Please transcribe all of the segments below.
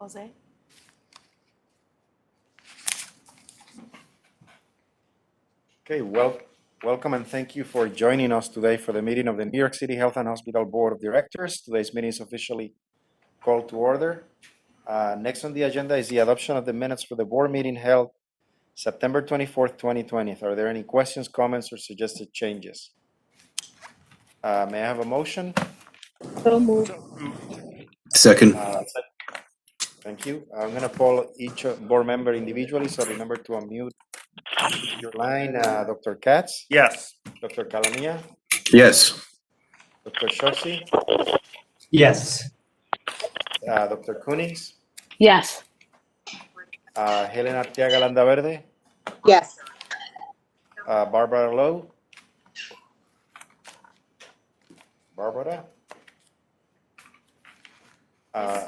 Jose? Okay, welcome and thank you for joining us today for the meeting of the New York City Health and Hospital Board of Directors. Today's meeting is officially called to order. Next on the agenda is the adoption of the minutes for the board meeting held September 24th, 2020. Are there any questions, comments, or suggested changes? May I have a motion? So moved. Second. Thank you. I'm going to poll each board member individually, so remember to unmute your line. Dr. Katz? Yes. Dr. Calamia? Yes. Dr. Shoshi? Yes. Dr. Kunings? Yes. Helen Arteaga Landaverde? Yes. Barbara Lowe? Barbara?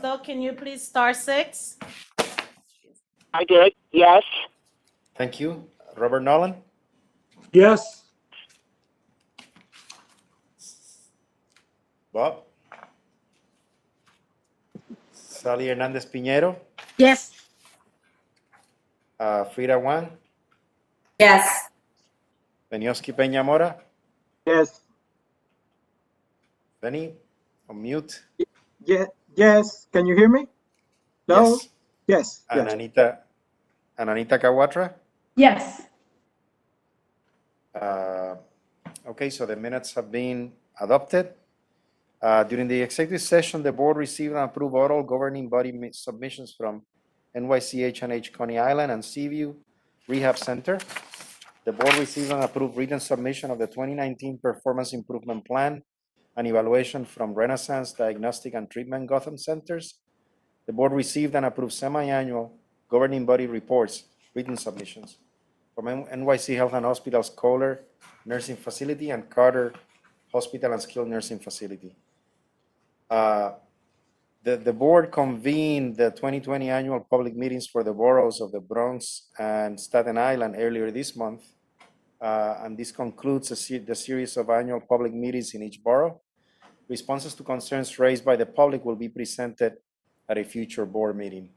So can you please star 6? I did, yes. Thank you. Robert Nolan? Yes. Bob? Sally Hernandez Piñero? Yes. Frida Wang? Yes. Benioski Peña Mora? Yes. Benny? On mute? Yes. Can you hear me? No? Yes. Yes. And Anita Kawatra? Yes. Okay, so the minutes have been adopted. During the executive session, the board received and approved oral governing body submissions from NYCHNH Coney Island and Seaview Rehab Center. The board received and approved written submission of the 2019 Performance Improvement Plan and evaluation from Renaissance Diagnostic and Treatment Gotham Centers. The board received and approved semi-annual governing body reports, written submissions from NYC Health and Hospital's Kohler Nursing Facility and Carter Hospital and Skilled Nursing Facility. The board convened the 2020 annual public meetings for the boroughs of the Bronx and Staten Island earlier this month. And this concludes the series of annual public meetings in each borough. Responses to concerns raised by the public will be presented at a future board meeting.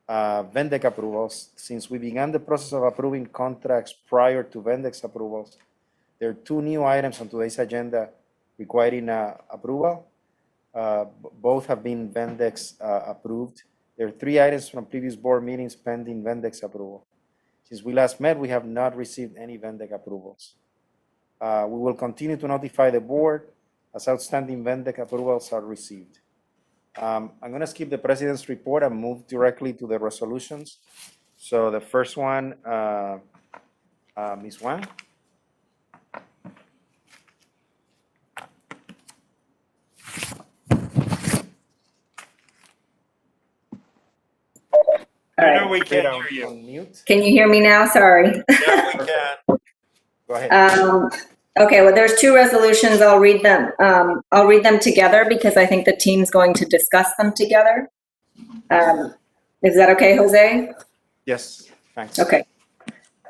VENDEC approvals. Since we began the process of approving contracts prior to VENDEC's approvals, there are two new items on today's agenda requiring approval. Both have been VENDEC's approved. There are three items from previous board meetings pending VENDEC's approval. Since we last met, we have not received any VENDEC approvals. We will continue to notify the board as outstanding VENDEC approvals are received. I'm going to skip the president's report and move directly to the resolutions. So the first one, Ms. Wang. All right. We Frida, can't hear you. on mute. Can you hear me now? Sorry. Yeah, we can. Go ahead. Okay, well, there's two resolutions. I'll read them. I'll read them together because I think the team's going to discuss them together. Is that okay, Jose? Yes, thanks. Okay.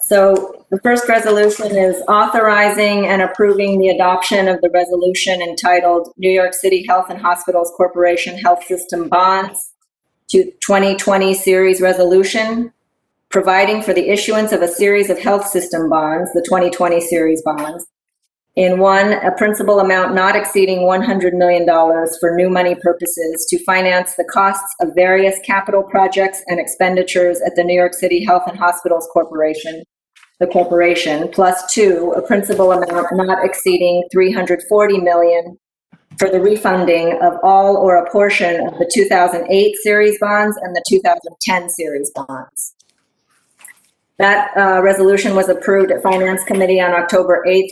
So the first resolution is authorizing and approving the adoption of the resolution entitled New York City Health and Hospitals Corporation Health System Bonds to 2020 Series Resolution, providing for the issuance of a series of health system bonds, the 2020 Series bonds, in one, a principal amount not exceeding $100 million for new money purposes to finance the costs of various capital projects and expenditures at the New York City Health and Hospitals Corporation, the corporation, plus two, a principal amount not exceeding $340 million for the refunding of all or a portion of the 2008 series bonds and the 2010 series bonds. That resolution was approved at Finance Committee on October 8th,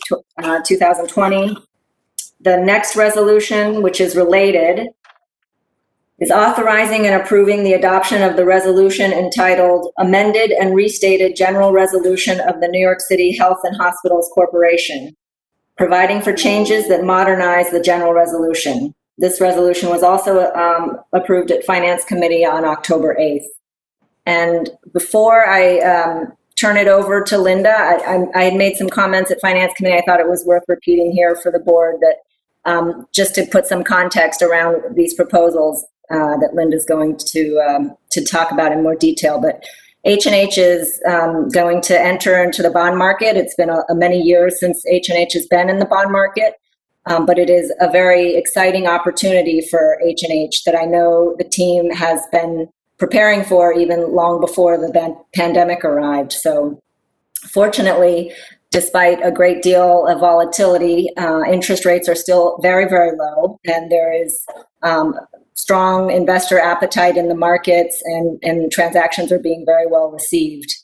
2020. The next resolution, which is related, is authorizing and approving the adoption of the resolution entitled Amended and Restated General Resolution of the New York City Health and Hospitals Corporation, providing for changes that modernize the general resolution. This resolution was also approved at Finance Committee on October 8th. And before I turn it over to Linda, I had made some comments at Finance Committee. I thought it was worth repeating here for the board that just to put some context around these proposals. that Linda's going to talk about in more detail. But H&H is going to enter into the bond market. It's been many years since H&H has been in the bond market, but it is a very exciting opportunity for H&H that I know the team has been preparing for even long before the pandemic arrived. So fortunately, despite a great deal of volatility, interest rates are still very, very low, and there is strong investor appetite in the markets, and transactions are being very well received.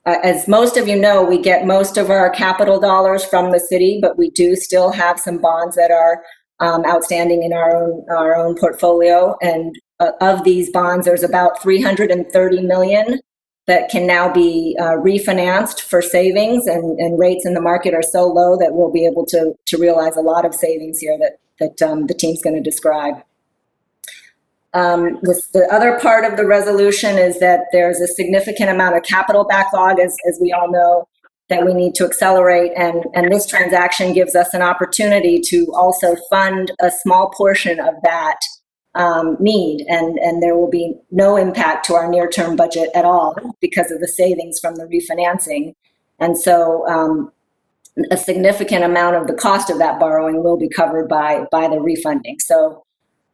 As most of you know, we get most of our capital dollars from the city, but we do still have some bonds that are outstanding in our own portfolio. And of these bonds, there's about $330 million that can now be refinanced for savings, and rates in the market are so low that we'll be able to realize a lot of savings here that the team's going to describe. The other part of the resolution is that there's a significant amount of capital backlog, as we all know, that we need to accelerate, and this transaction gives us an opportunity to also fund a small portion of that need, and there will be no impact to our near-term budget at all because of the savings from the refinancing. And so a significant amount of the cost of that borrowing will be covered by the refunding. So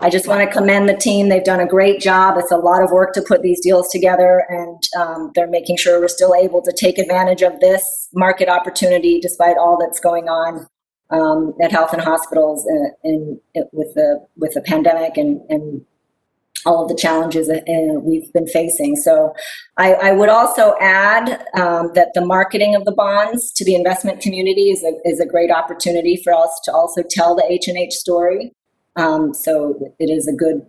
I just want to commend the team. They've done a great job. It's a lot of work to put these deals together, and they're making sure we're still able to take advantage of this market opportunity despite all that's going on at health and hospitals with the pandemic and all of the challenges that we've been facing. So I would also add that the marketing of the bonds to the investment community is a great opportunity for us to also tell the H&H story. So it is a good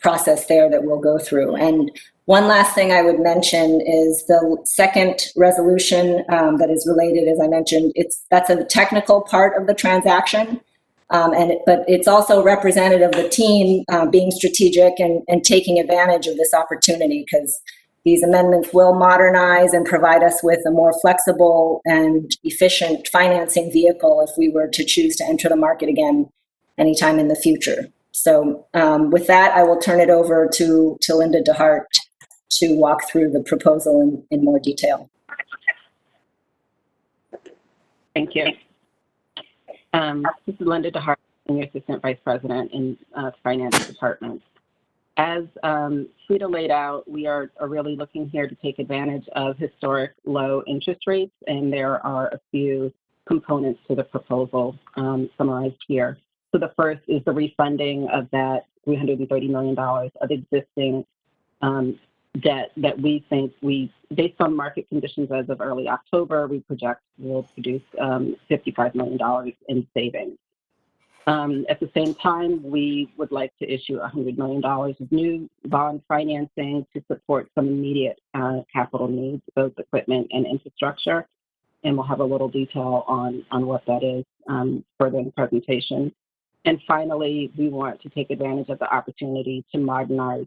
process there that we'll go through. And one last thing I would mention is the second resolution that is related, as I mentioned, that's a technical part of the transaction, but it's also representative of the team being strategic and taking advantage of this opportunity, because these amendments will modernize and provide us with a more flexible and efficient financing vehicle if we were to choose to enter the market again anytime in the future. So with that, I will turn it over to Linda DeHart to walk through the proposal in more detail. Thank you. This is Linda DeHart, Senior Assistant Vice President in the Finance Department. As Frida laid out, we are really looking here to take advantage of historic low interest rates, and there are a few components to the proposal summarized here. So the first is the refunding of that $330 million of existing debt that we think based on market conditions as of early October, we project will produce $55 million in savings. At the same time, we would like to issue $100 million of new bond financing to support some immediate capital needs, both equipment and infrastructure. And we'll have a little detail on what that is further in the presentation. And finally, we want to take advantage of the opportunity to modernize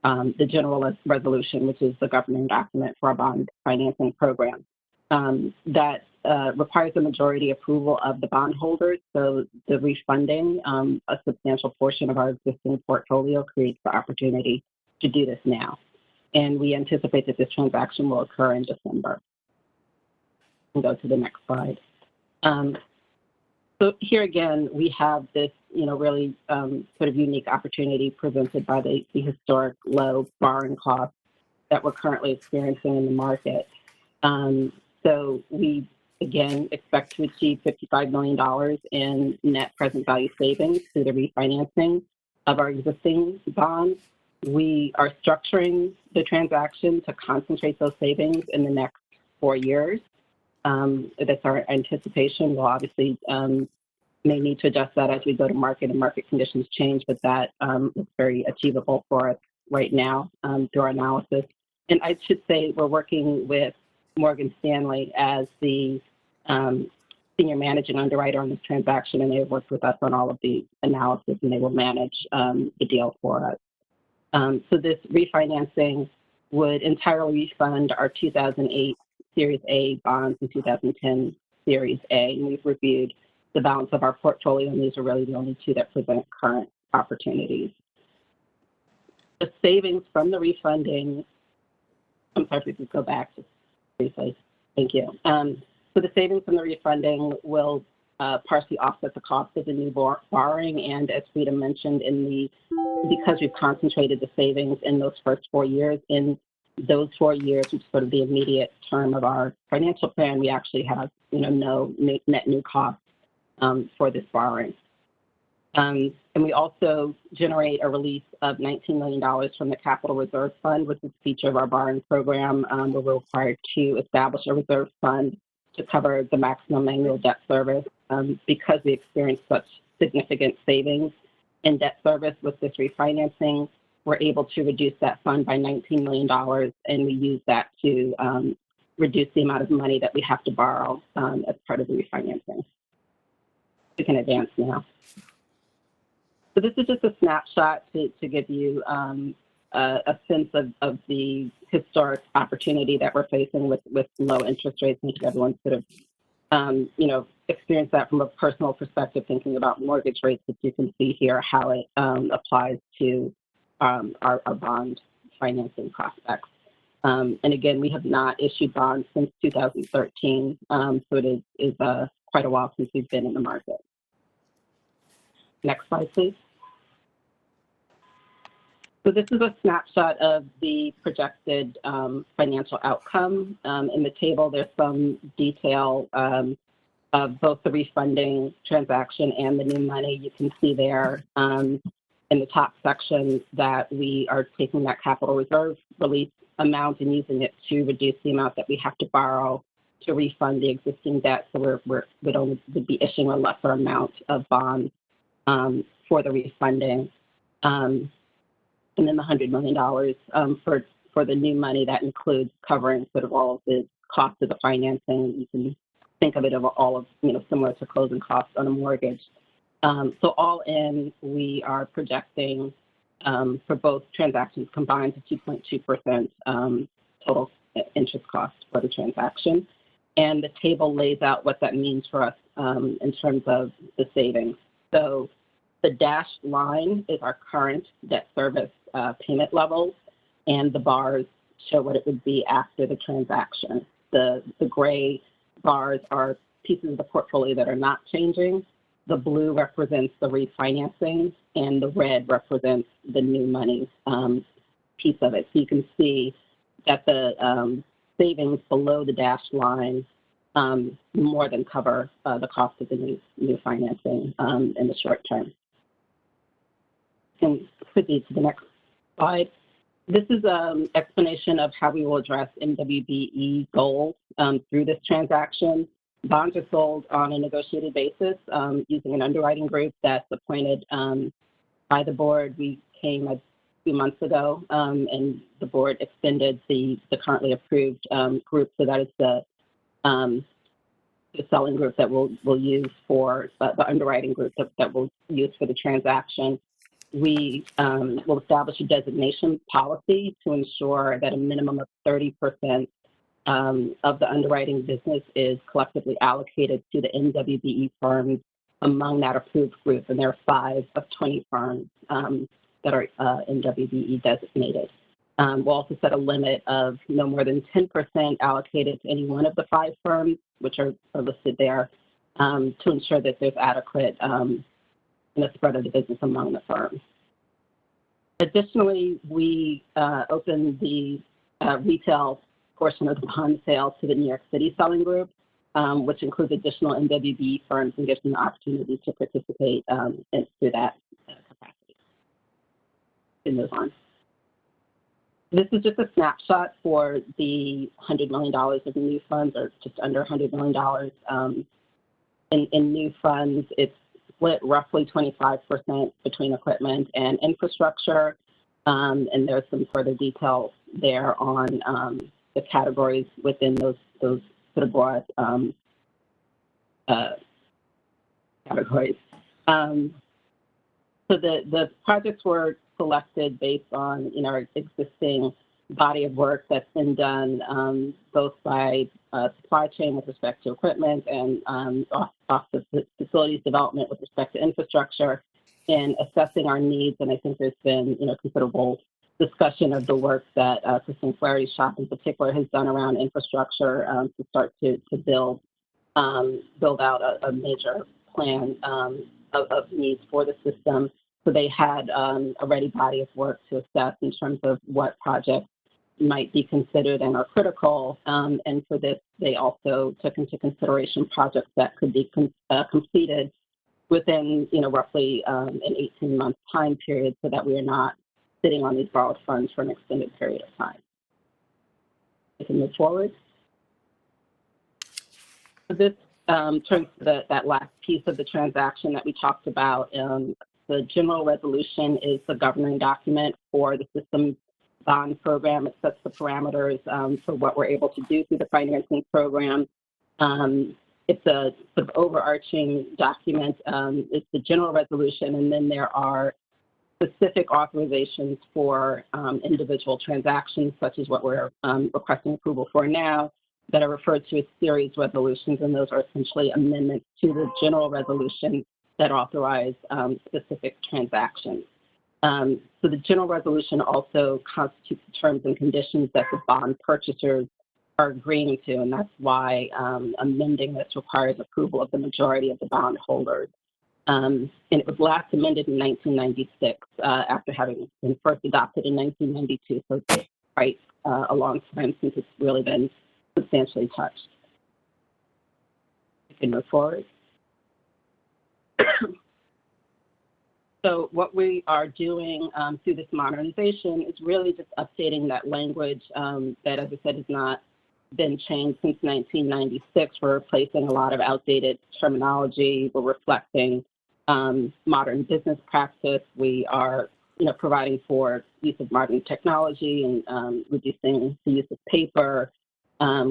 the general resolution, which is the governing document for our bond financing program. That requires a majority approval of the bondholders. So the refunding a substantial portion of our existing portfolio creates the opportunity to do this now. And we anticipate that this transaction will occur in December. We'll go to the next slide. So here again, we have this, really sort of unique opportunity presented by the historic low borrowing costs that we're currently experiencing in the market. So we, again, expect to achieve $55 million in net present value savings through the refinancing of our existing bonds. We are structuring the transaction to concentrate those savings in the next 4 years. That's our anticipation. We'll obviously may need to adjust that as we go to market and market conditions change, but that looks very achievable for us right now through our analysis. And I should say we're working with Morgan Stanley as the senior managing underwriter on this transaction, and they've worked with us on all of the analysis, and they will manage the deal for us. So this refinancing would entirely refund our 2008 Series A bonds and 2010 Series A, and we've reviewed the balance of our portfolio, and these are really the only two that present current opportunities. The savings from the refunding, I'm sorry if we could go back just briefly. Thank you. So the savings from the refunding will partially offset the cost of the new borrowing, and as Rita mentioned, because we've concentrated the savings in those first 4 years, in those 4 years, which is sort of the immediate term of our financial plan, we actually have no net new costs for this borrowing. And we also generate a release of $19 million from the Capital Reserve Fund, which is a feature of our borrowing program, where we're required to establish a reserve fund to cover the maximum annual debt service. Because we experienced such significant savings in debt service with this refinancing, we're able to reduce that fund by $19 million, and we use that to reduce the amount of money that we have to borrow as part of the refinancing. We can advance now. So this is just a snapshot to give you a sense of the historic opportunity that we're facing with low interest rates. I think everyone sort of, experienced that from a personal perspective, thinking about mortgage rates, that you can see here how it applies to our bond financing prospects. And again, we have not issued bonds since 2013, so it is quite a while since we've been in the market. Next slide, please. So this is a snapshot of the projected financial outcome. In the table, there's some detail of both the refunding transaction and the new money. You can see there in the top section that we are taking that capital reserve release amount and using it to reduce the amount that we have to borrow to refund the existing debt. So we'd be issuing a lesser amount of bonds for the refunding. And then the $100 million for the new money, that includes covering sort of all of the costs of the financing. You can think of it of all of, similar to closing costs on a mortgage. So all in, we are projecting for both transactions combined to 2.2% total interest cost for the transaction. And the table lays out what that means for us in terms of the savings. So the dashed line is our current debt service payment levels, and the bars show what it would be after the transaction. The gray bars are pieces of the portfolio that are not changing. The blue represents the refinancing, and the red represents the new money piece of it. So you can see that the savings below the dashed line more than cover the cost of the new financing in the short term. And quickly to the next slide. This is an explanation of how we will address MWBE goals through this transaction. Bonds are sold on a negotiated basis using an underwriting group that's appointed by the board. We came a few months ago, and the board extended the currently approved group. So that is the selling group that we'll use for the underwriting group that we'll use for the transaction. We will establish a designation policy to ensure that a minimum of 30% of the underwriting business is collectively allocated to the MWBE firms among that approved group. And there are 5 of 20 firms that are MWBE designated. We'll also set a limit of no more than 10% allocated to any one of the 5 firms, which are listed there, to ensure that there's adequate the spread of the business among the firms. Additionally, we opened the retail portion of the bond sale to the New York City selling group, which includes additional MWBE firms and gives them the opportunity to participate through that capacity. And move on. This is just a snapshot for the $100 million of new funds, or just under $100 million. In new funds, it's split roughly 25% between equipment and infrastructure, and there's some further detail there on the categories within those sort of broad categories. So the projects were selected based on our existing body of work that's been done both by supply chain with respect to equipment and off the facilities development with respect to infrastructure. in assessing our needs, and I think there's been, considerable discussion of the work that Kristen Flaherty's shop in particular has done around infrastructure to start to build out a major plan of needs for the system. So they had a ready body of work to assess in terms of what projects might be considered and are critical. And for this, they also took into consideration projects that could be completed within, roughly an 18-month time period, so that we are not sitting on these borrowed funds for an extended period of time. We can move forward. So this turns to that last piece of the transaction that we talked about. The general resolution is the governing document for the system bond program. It sets the parameters for what we're able to do through the financing program. It's a sort of overarching document. It's the general resolution, and then there are specific authorizations for individual transactions, such as what we're requesting approval for now, that are referred to as series resolutions, and those are essentially amendments to the general resolution that authorize specific transactions. So the general resolution also constitutes the terms and conditions that the bond purchasers are agreeing to, and that's why amending this requires approval of the majority of the bond holders. And it was last amended in 1996 after having been first adopted in 1992, so it's quite a long time since it's really been substantially touched. We can move forward. So what we are doing through this modernization is really just updating that language that, as I said, has not been changed since 1996. We're replacing a lot of outdated terminology. We're reflecting modern business practice. We are, providing for use of modern technology and reducing the use of paper,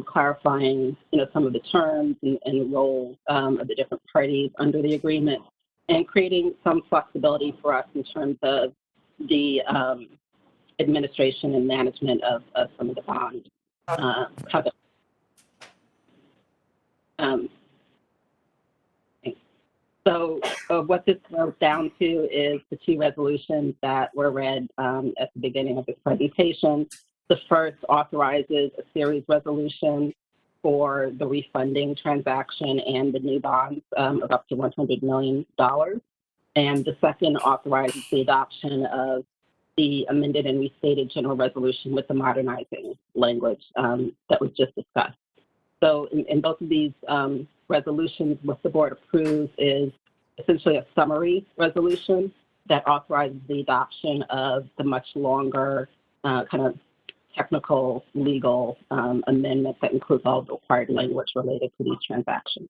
clarifying, some of the terms and the roles of the different parties under the agreement, and creating some flexibility for us in terms of the administration and management of some of the bonds. So what this boils down to is the two resolutions that were read at the beginning of this presentation. The first authorizes a series resolution for the refunding transaction and the new bonds of up to $100 million. And the second authorizes the adoption of the amended and restated general resolution with the modernizing language that was just discussed. So in both of these resolutions, what the board approves is essentially a summary resolution that authorizes the adoption of the much longer kind of technical legal amendment that includes all the required language related to these transactions.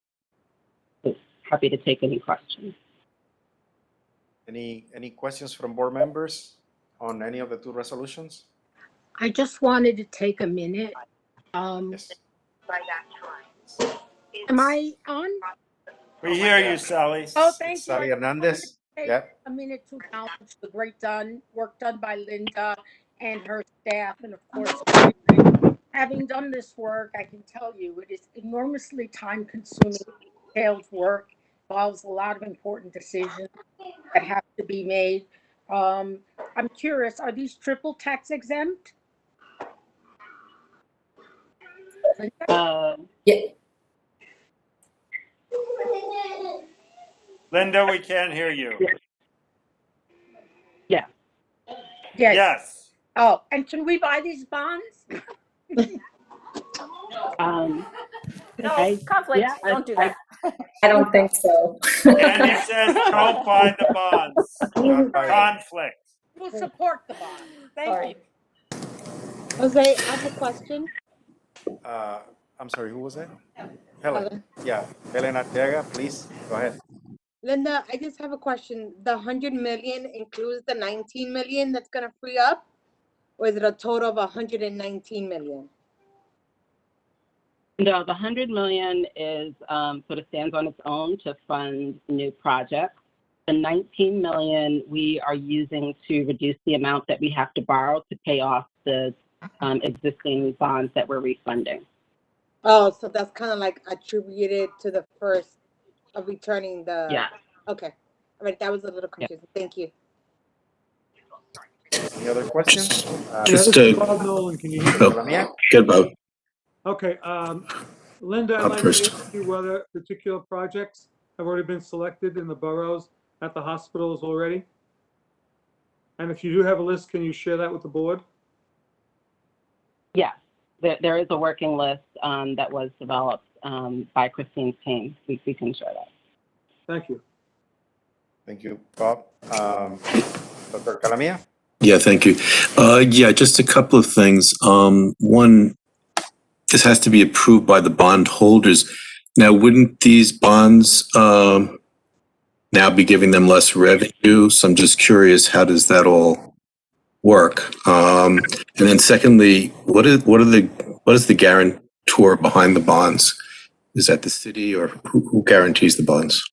So happy to take any questions. Any questions from board members on any of the two resolutions? I just wanted to take a minute. Yes. Am I on? We hear you, Sally. Oh, thank you. Sally Hernandez? Take Yeah. a minute to acknowledge the great work done by Linda and her staff, and of course, having done this work, I can tell you it is enormously time-consuming, detailed work, involves a lot of important decisions that have to be made. I'm curious, are these triple tax exempt? Yeah. Linda, we can't hear you. Yeah. Yes. Yes. Oh, and can we buy these bonds? No, conflict, don't do that. I don't think so. Andy says don't buy the bonds. Conflict. We'll support the bond. Thank you. Jose, I have a question. I'm sorry, who was that? Helen. Yeah, Helen Arteaga, please, go ahead. Linda, I just have a question. The 100 million includes the 19 million that's gonna free up? Or is it a total of 119 million? No, the 100 million is sort of stands on its own to fund new projects. The 19 million we are using to reduce the amount that we have to borrow to pay off the existing bonds that we're refunding. Oh, so that's kind of like attributed to the first of returning the. Yeah. Okay. All right, that was a little confusing. Thank you. Any other questions? Yeah, Just, this is Bob Nolan. Can you hear me? oh, Lamia? good, Bob. Okay, Linda, I'd Up like first. to ask you whether particular projects have already been selected in the boroughs at the hospitals already? And if you do have a list, can you share that with the board? Yes, there is a working list that was developed by Christine's team. We can share that. Thank you. Thank you, Bob. Dr. Calamia? Yeah, thank you. Yeah, just a couple of things. One, this has to be approved by the bond holders. Now, wouldn't these bonds now be giving them less revenue? So I'm just curious, how does that all work? And then secondly, what is the guarantor behind the bonds? Is that the city, or who guarantees the bonds?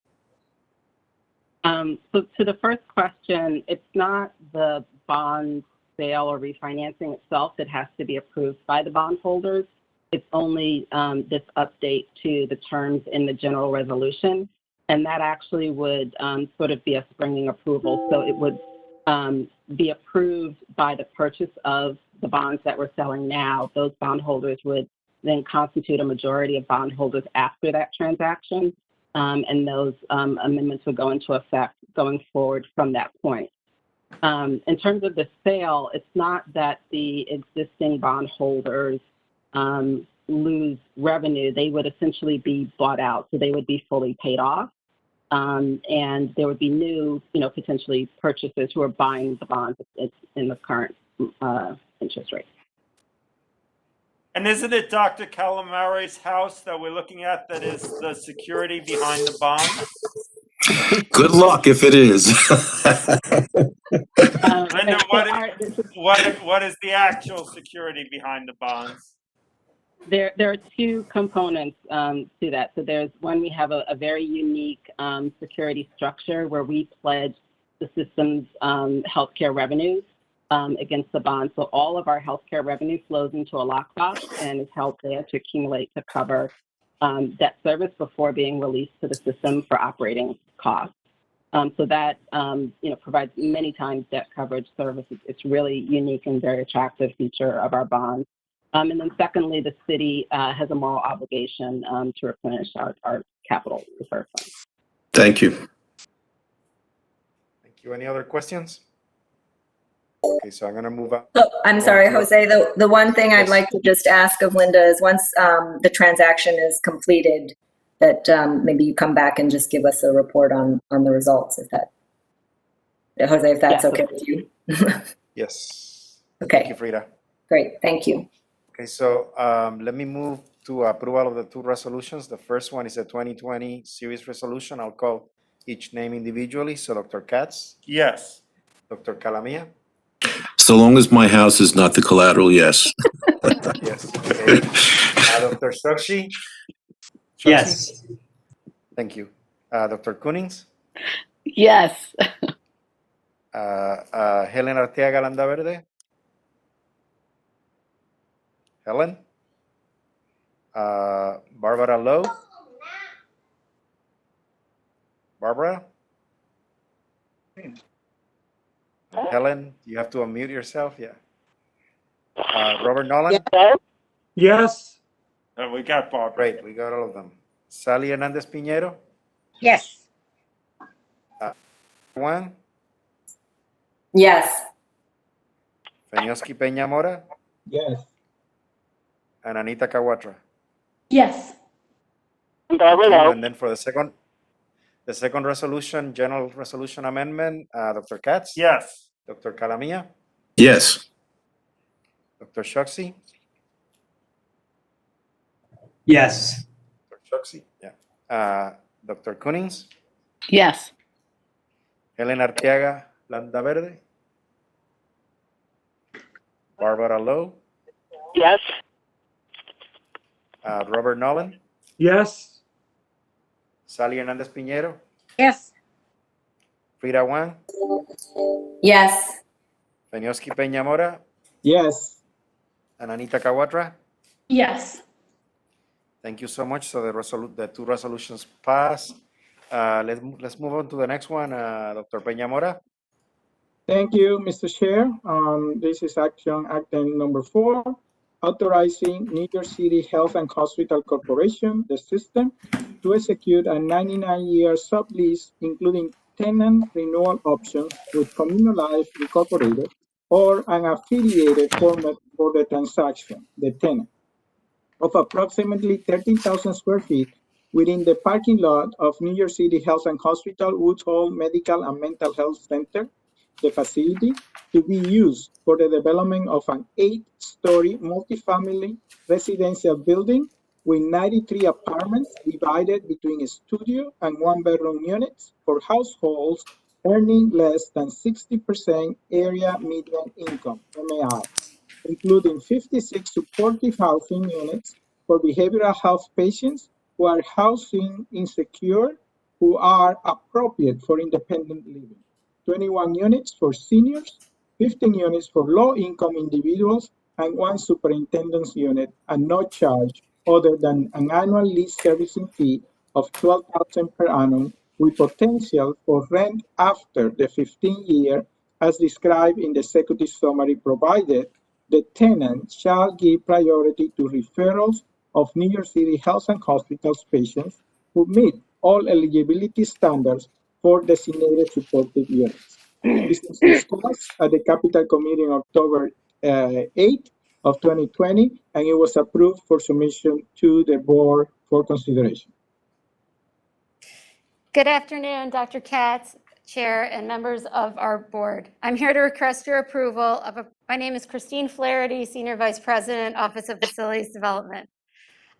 So to the first question, it's not the bond sale or refinancing itself that has to be approved by the bondholders. It's only this update to the terms in the general resolution, and that actually would sort of be a springing approval. So it would be approved by the purchase of the bonds that we're selling now. Those bondholders would then constitute a majority of bondholders after that transaction. And those amendments would go into effect going forward from that point. In terms of the sale, it's not that the existing bondholders lose revenue. They would essentially be bought out, so they would be fully paid off. And there would be new, potentially purchasers who are buying the bonds in the current interest rate. And isn't it Dr. Calamari's house that we're looking at that is the security behind the bond? Good luck if it is. Linda, what is the actual security behind the bonds? There are two components to that. So there's one, we have a very unique security structure where we pledge the system's healthcare revenues against the bond. So all of our healthcare revenue flows into a lockbox and is held there to accumulate to cover debt service before being released to the system for operating costs. So that provides many times debt coverage services. It's really unique and very attractive feature of our bonds. And then secondly, the city has a moral obligation to replenish our capital reserve fund. Thank you. Thank you. Any other questions? Okay, so I'm going to move on. Oh, I'm sorry, to- Jose. The one thing I'd Yes. like to just ask of Linda is once the transaction is completed, that maybe you come back and just give us a report on the results, Jose, if that's Yes. okay with you. Yes. Thank you, Okay, Frida. great. Thank you. Okay, so let me move to approval of the two resolutions. The first one is a 2020 series resolution. I'll call each name individually. So Dr. Katz, Yes. Dr. Calamia. So long as my house is not the collateral, yes. Yes. Okay. Dr. Shokshi. Yes. Thank you. Dr. Kunings. Yes. Helen Arteaga Landaverde. Helen. Barbara Lowe. Barbara. Helen, you have to unmute yourself. Yeah. Robert Nolan. Yeah. Yes. We got Barbara. Great. We got all of them. Sally Hernandez Piñero. Yes. Juan. Yes. Fenioski Peña Mora. Yes. And Anita Kawatra. Yes. Barbara Lowe. And then for the second resolution, general resolution amendment, Dr. Katz. Yes. Dr. Calamia. Yes. Dr. Shoksi. Yes. Dr. Shoksi. Yeah. Dr. Kunings. Yes. Helen Arteaga Landaverde. Barbara Lowe. Yes. Robert Nolan. Yes. Sally Hernandez Piñero. Yes. Frida Wang. Yes. Fenioski Peña Mora. Yes. And Anita Kawatra. Yes. Thank you so much. So the two resolutions pass. Let's move on to the next one, Dr. Peñamora. Thank you, Mr. Chair. This is action item number 4, authorizing New York City Health and Hospital Corporation, the system, to execute a 99-year sublease, including tenant renewal options with Communilife Incorporated or an affiliated format for the transaction, the tenant, of approximately 13,000 square feet within the parking lot of New York City Health and Hospital Woods Hole Medical and Mental Health Center, the facility to be used for the development of an 8-story multifamily residential building with 93 apartments divided between a studio and 1-bedroom units for households earning less than 60% area median income, MAI, including 56 supportive housing units for behavioral health patients who are housing insecure, who are appropriate for independent living, 21 units for seniors, 15 units for low-income individuals, and 1 superintendent's unit, and no charge other than an annual lease servicing fee of $12,000 per annum with potential for rent after the 15-year, as described in the executive summary provided. The tenant shall give priority to referrals of New York City Health and Hospitals patients who meet all eligibility standards for designated supportive units. This is discussed at the Capital Committee on October 8 of 2020, and it was approved for submission to the board for consideration. Good afternoon, Dr. Katz, Chair, and members of our board. I'm here to request your approval of my name is Christine Flaherty, Senior Vice President, Office of Facilities Development.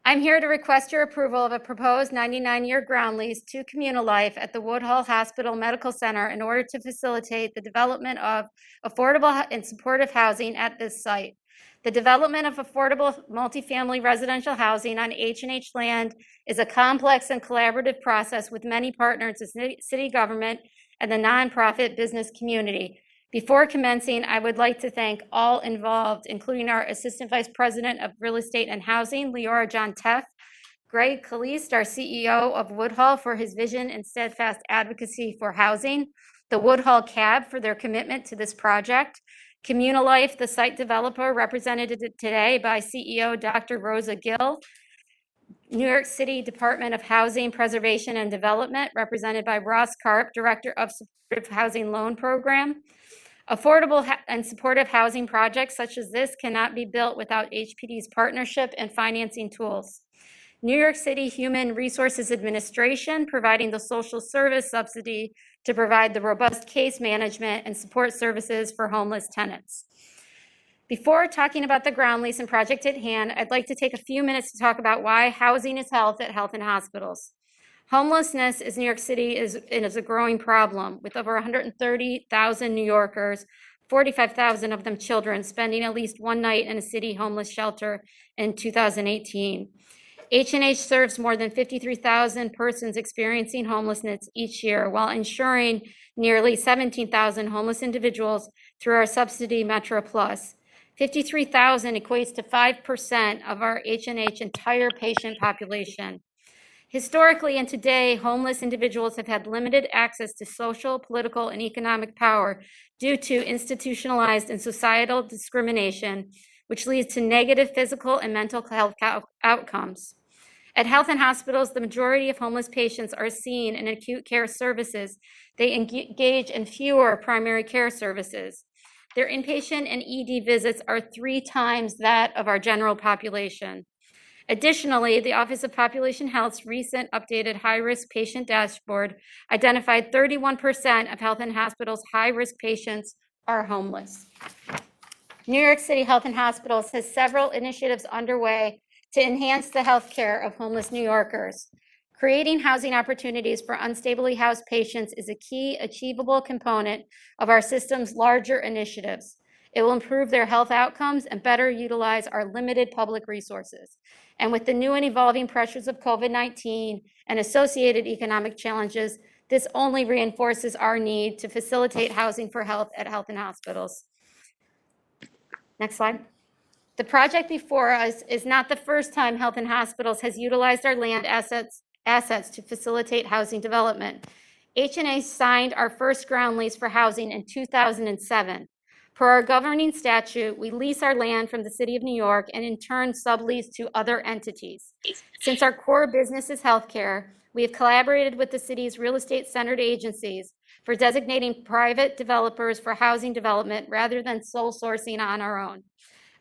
I'm here to request your approval of a proposed 99-year ground lease to Communilife at the Woodhull Hospital Medical Center in order to facilitate the development of affordable and supportive housing at this site. The development of affordable multifamily residential housing on H&H land is a complex and collaborative process with many partners, the city government, and the nonprofit business community. Before commencing, I would like to thank all involved, including our Assistant Vice President of Real Estate and Housing, Leora John Teff, Greg Caliste, our CEO of Woodhull, for his vision and steadfast advocacy for housing, the Woodhull CAB for their commitment to this project, Communilife, the site developer, represented today by CEO Dr. Rosa Gill, New York City Department of Housing Preservation and Development, represented by Ross Karp, Director of Supportive Housing Loan Program. Affordable and supportive housing projects such as this cannot be built without HPD's partnership and financing tools. New York City Human Resources Administration, providing the social service subsidy to provide the robust case management and support services for homeless tenants. Before talking about the ground lease and project at hand, I'd like to take a few minutes to talk about why housing is health at Health and Hospitals. Homelessness in New York City is a growing problem, with over 130,000 New Yorkers, 45,000 of them children, spending at least one night in a city homeless shelter in 2018. H&H serves more than 53,000 persons experiencing homelessness each year, while ensuring nearly 17,000 homeless individuals through our subsidy Metro Plus. 53,000 equates to 5% of our H&H entire patient population. Historically and today, homeless individuals have had limited access to social, political, and economic power due to institutionalized and societal discrimination, which leads to negative physical and mental health outcomes. At Health and Hospitals, the majority of homeless patients are seen in acute care services. They engage in fewer primary care services. Their inpatient and ED visits are 3 times that of our general population. Additionally, the Office of Population Health's recent updated high-risk patient dashboard identified 31% of Health and Hospitals' high-risk patients are homeless. New York City Health and Hospitals has several initiatives underway to enhance the health care of homeless New Yorkers. Creating housing opportunities for unstably housed patients is a key achievable component of our system's larger initiatives. It will improve their health outcomes and better utilize our limited public resources. And with the new and evolving pressures of COVID-19 and associated economic challenges, this only reinforces our need to facilitate housing for health at Health and Hospitals. Next slide. The project before us is not the first time Health and Hospitals has utilized our land assets assets to facilitate housing development. HNA signed our first ground lease for housing in 2007. Per our governing statute, we lease our land from the City of New York and in turn sublease to other entities. Since our core business is healthcare, we have collaborated with the city's real estate-centered agencies for designating private developers for housing development rather than sole sourcing on our own.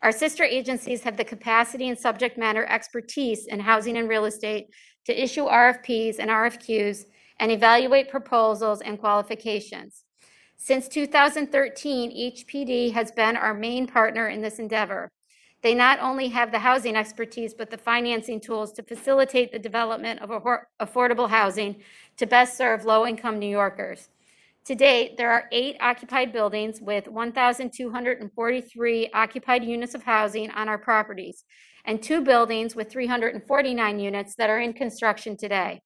Our sister agencies have the capacity and subject matter expertise in housing and real estate to issue RFPs and RFQs and evaluate proposals and qualifications. Since 2013, HPD has been our main partner in this endeavor. They not only have the housing expertise, but the financing tools to facilitate the development of affordable housing to best serve low-income New Yorkers. To date, there are 8 occupied buildings with 1,243 occupied units of housing on our properties, and 2 buildings with 349 units that are in construction today.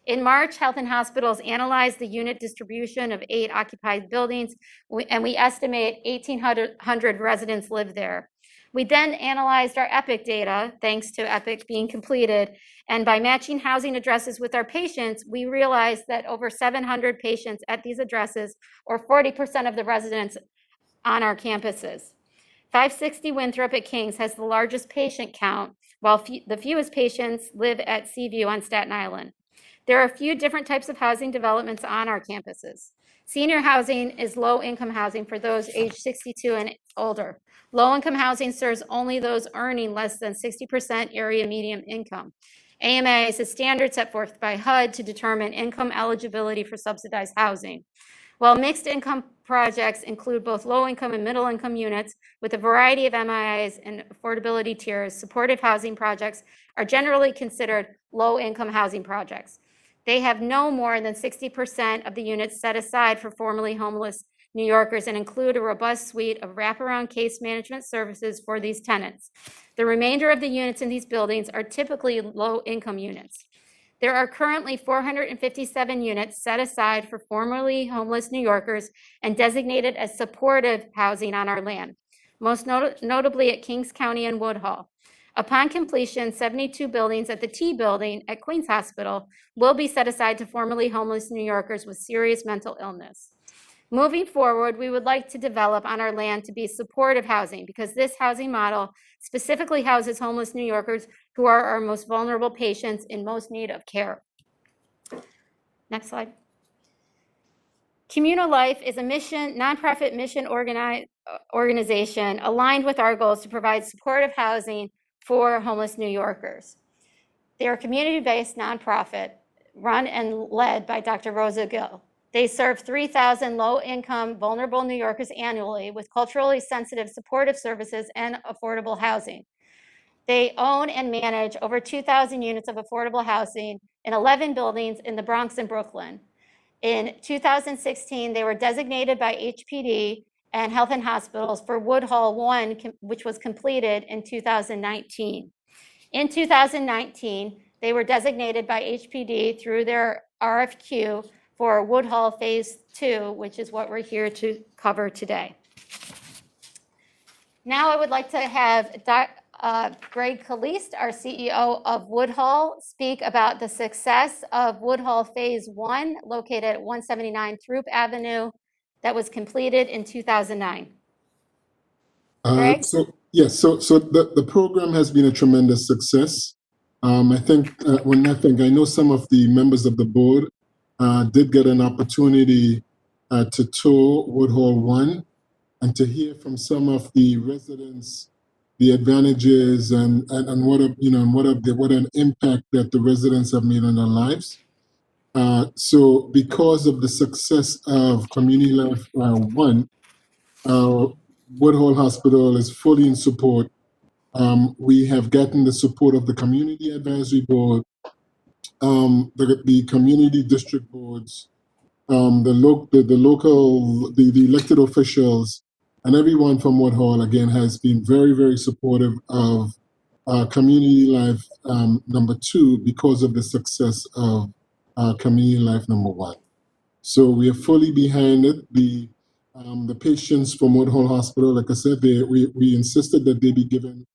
In March, Health and Hospitals analyzed the unit distribution of 8 occupied buildings, and we estimate 1,800 residents live there. We then analyzed our EPIC data, thanks to EPIC being completed, and by matching housing addresses with our patients, we realized that over 700 patients at these addresses, or 40% of the residents on our campuses. 560 Winthrop at Kings has the largest patient count, while the fewest patients live at Seaview on Staten Island. There are a few different types of housing developments on our campuses. Senior housing is low-income housing for those aged 62 and older. Low-income housing serves only those earning less than 60% area median income. AMA is a standard set forth by HUD to determine income eligibility for subsidized housing. While mixed income projects include both low-income and middle-income units with a variety of MIAs and affordability tiers, supportive housing projects are generally considered low-income housing projects. They have no more than 60% of the units set aside for formerly homeless New Yorkers and include a robust suite of wraparound case management services for these tenants. The remainder of the units in these buildings are typically low-income units. There are currently 457 units set aside for formerly homeless New Yorkers and designated as supportive housing on our land, most notably at Kings County and Woodhull. Upon completion, 72 buildings at the T Building at Queens Hospital will be set aside to formerly homeless New Yorkers with serious mental illness. Moving forward, we would like to develop on our land to be supportive housing because this housing model specifically houses homeless New Yorkers who are our most vulnerable patients in most need of care. Next slide. CommuniLife is a nonprofit mission organization aligned with our goals to provide supportive housing for homeless New Yorkers. They are a community-based nonprofit run and led by Dr. Rosa Gill. They serve 3,000 low-income, vulnerable New Yorkers annually with culturally sensitive supportive services and affordable housing. They own and manage over 2,000 units of affordable housing in 11 buildings in the Bronx and Brooklyn. In 2016, they were designated by HPD and Health and Hospitals for Woodhull 1, which was completed in 2019. In 2019, they were designated by HPD through their RFQ for Woodhull Phase 2, which is what we're here to cover today. Now I would like to have Greg Caliste, our CEO of Woodhull, speak about the success of Woodhull Phase 1, located at 179 Throop Avenue, that was completed in 2009. Greg? So the program has been a tremendous success. I know some of the members of the board did get an opportunity to tour Woodhull 1 and to hear from some of the residents the advantages and what an impact that the residents have made on their lives. So because of the success of CommuniLife 1, Woodhull Hospital is fully in support. We have gotten the support of the Community Advisory Board, the community district boards, the elected officials, and everyone from Woodhull, again, has been very, very supportive of CommuniLife number 2 because of the success of CommuniLife number 1. So we are fully behind it. The patients from Woodhull Hospital, like I said, we insisted that they be given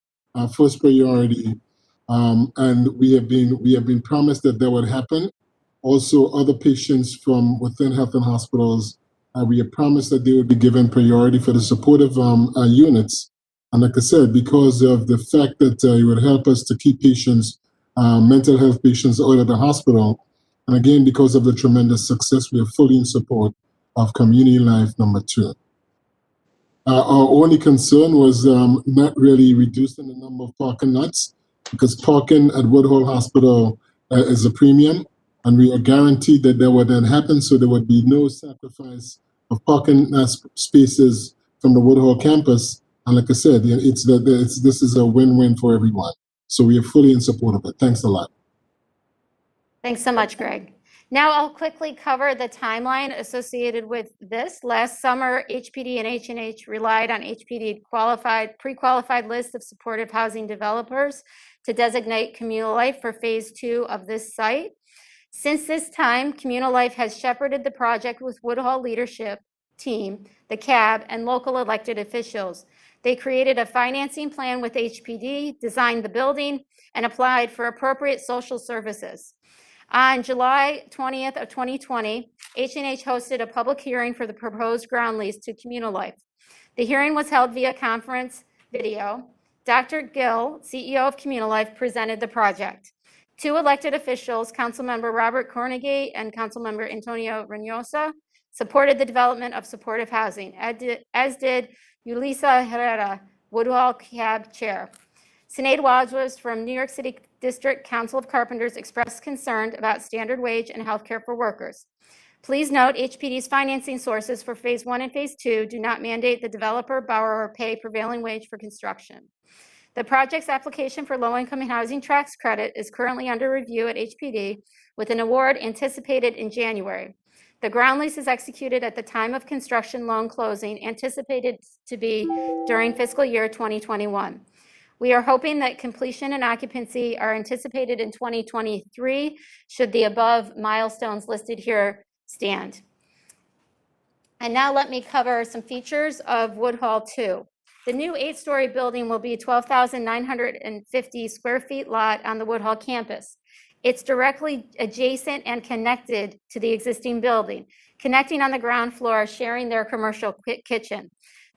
first priority And we have been promised that would happen. Also, other patients from within health and hospitals, we have promised that they would be given priority for the supportive units. And like I said, because of the fact that it would help us to keep patients, mental health patients, out of the hospital, and again, because of the tremendous success, we are fully in support of Community Life number 2. Our only concern was not really reducing the number of parking lots, because parking at Woodhull Hospital is a premium, and we are guaranteed that that would then happen, so there would be no sacrifice of parking spaces from the Woodhull campus. And like I said, this is a win-win for everyone. So we are fully in support of it. Thanks a lot. Thanks so much, Greg. Now I'll quickly cover the timeline associated with this. Last summer, HPD and H&H relied on HPD pre-qualified list of supportive housing developers to designate Communilife for phase 2 of this site. Since this time, Communilife has shepherded the project with Woodhull leadership team, the CAB, and local elected officials. They created a financing plan with HPD, designed the building, and applied for appropriate social services. On July 20th of 2020, H&H hosted a public hearing for the proposed ground lease to Communilife. The hearing was held via conference video. Dr. Gill, CEO of Communilife, presented the project. 2 elected officials, Councilmember Robert Cornegate and Councilmember Antonio Reynosa, supported the development of supportive housing, as did Yulisa Herrera, Woodhull CAB chair. Sinead Wadsworth from New York City District Council of Carpenters expressed concern about standard wage and healthcare for workers. Please note HPD's financing sources for phase 1 and phase 2 do not mandate the developer borrower pay prevailing wage for construction. The project's application for low-income housing tax credit is currently under review at HPD with an award anticipated in January. The ground lease is executed at the time of construction loan closing, anticipated to be during fiscal year 2021. We are hoping that completion and occupancy are anticipated in 2023, should the above milestones listed here stand. And now let me cover some features of Woodhull 2. The new 8-story building will be 12,950 square feet lot on the Woodhull campus. It's directly adjacent and connected to the existing building, connecting on the ground floor, sharing their commercial kitchen.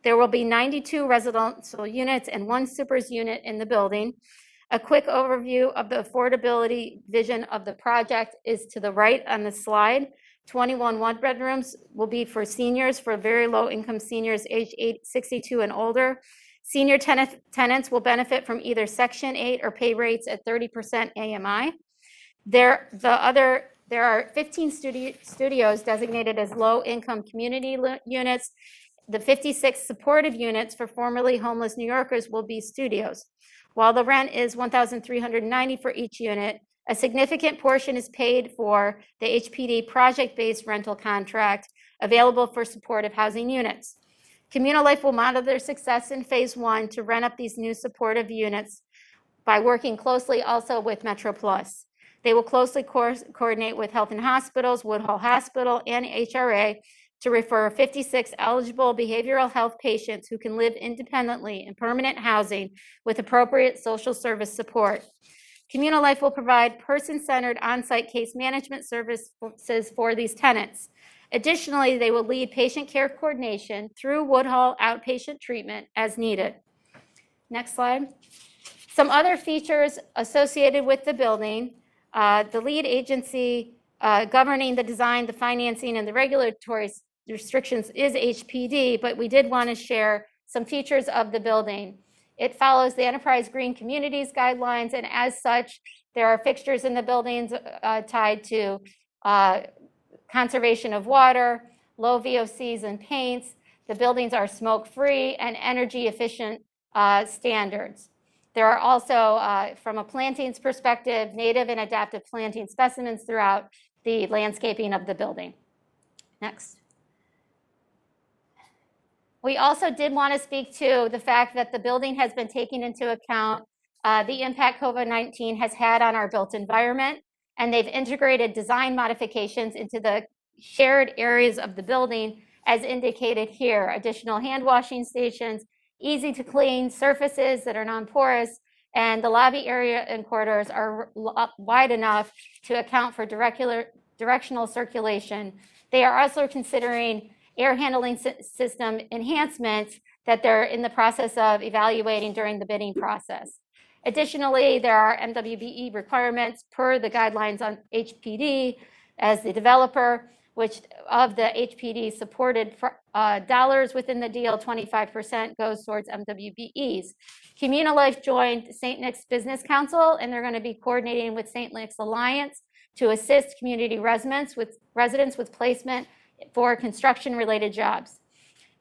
There will be 92 residential units and 1 supers unit in the building. A quick overview of the affordability vision of the project is to the right on the slide. 21 one-bedrooms will be for seniors, for very low-income seniors aged 62 and older. Senior tenants will benefit from either Section 8 or pay rates at 30% AMI. There are 15 studios designated as low-income community units. The 56 supportive units for formerly homeless New Yorkers will be studios. While the rent is $1,390 for each unit, a significant portion is paid for the HPD project-based rental contract available for supportive housing units. Communilife will monitor their success in phase 1 to rent up these new supportive units by working closely also with Metro Plus. They will closely coordinate with Health and Hospitals, Woodhull Hospital, and HRA to refer 56 eligible behavioral health patients who can live independently in permanent housing with appropriate social service support. Communilife will provide person-centered on-site case management services for these tenants. Additionally, they will lead patient care coordination through Woodhull outpatient treatment as needed. Next slide. Some other features associated with the building. The lead agency governing the design, the financing, and the regulatory restrictions is HPD, but we did want to share some features of the building. It follows the Enterprise Green Communities guidelines, and as such, there are fixtures in the buildings tied to conservation of water, low VOCs and paints. The buildings are smoke-free and energy-efficient standards. There are also, from a plantings perspective, native and adaptive planting specimens throughout the landscaping of the building. Next. We also did want to speak to the fact that the building has been taking into account the impact COVID-19 has had on our built environment, and they've integrated design modifications into the shared areas of the building as indicated here. Additional hand washing stations, easy to clean surfaces that are non-porous, and the lobby area and corridors are wide enough to account for directional circulation. They are also considering air handling system enhancements that they're in the process of evaluating during the bidding process. Additionally, there are MWBE requirements per the guidelines on HPD as the developer, which of the HPD supported dollars within the deal, 25% goes towards MWBEs. Communilife joined St. Nick's Business Council, and they're going to be coordinating with St. Nick's Alliance to assist community residents with placement for construction-related jobs.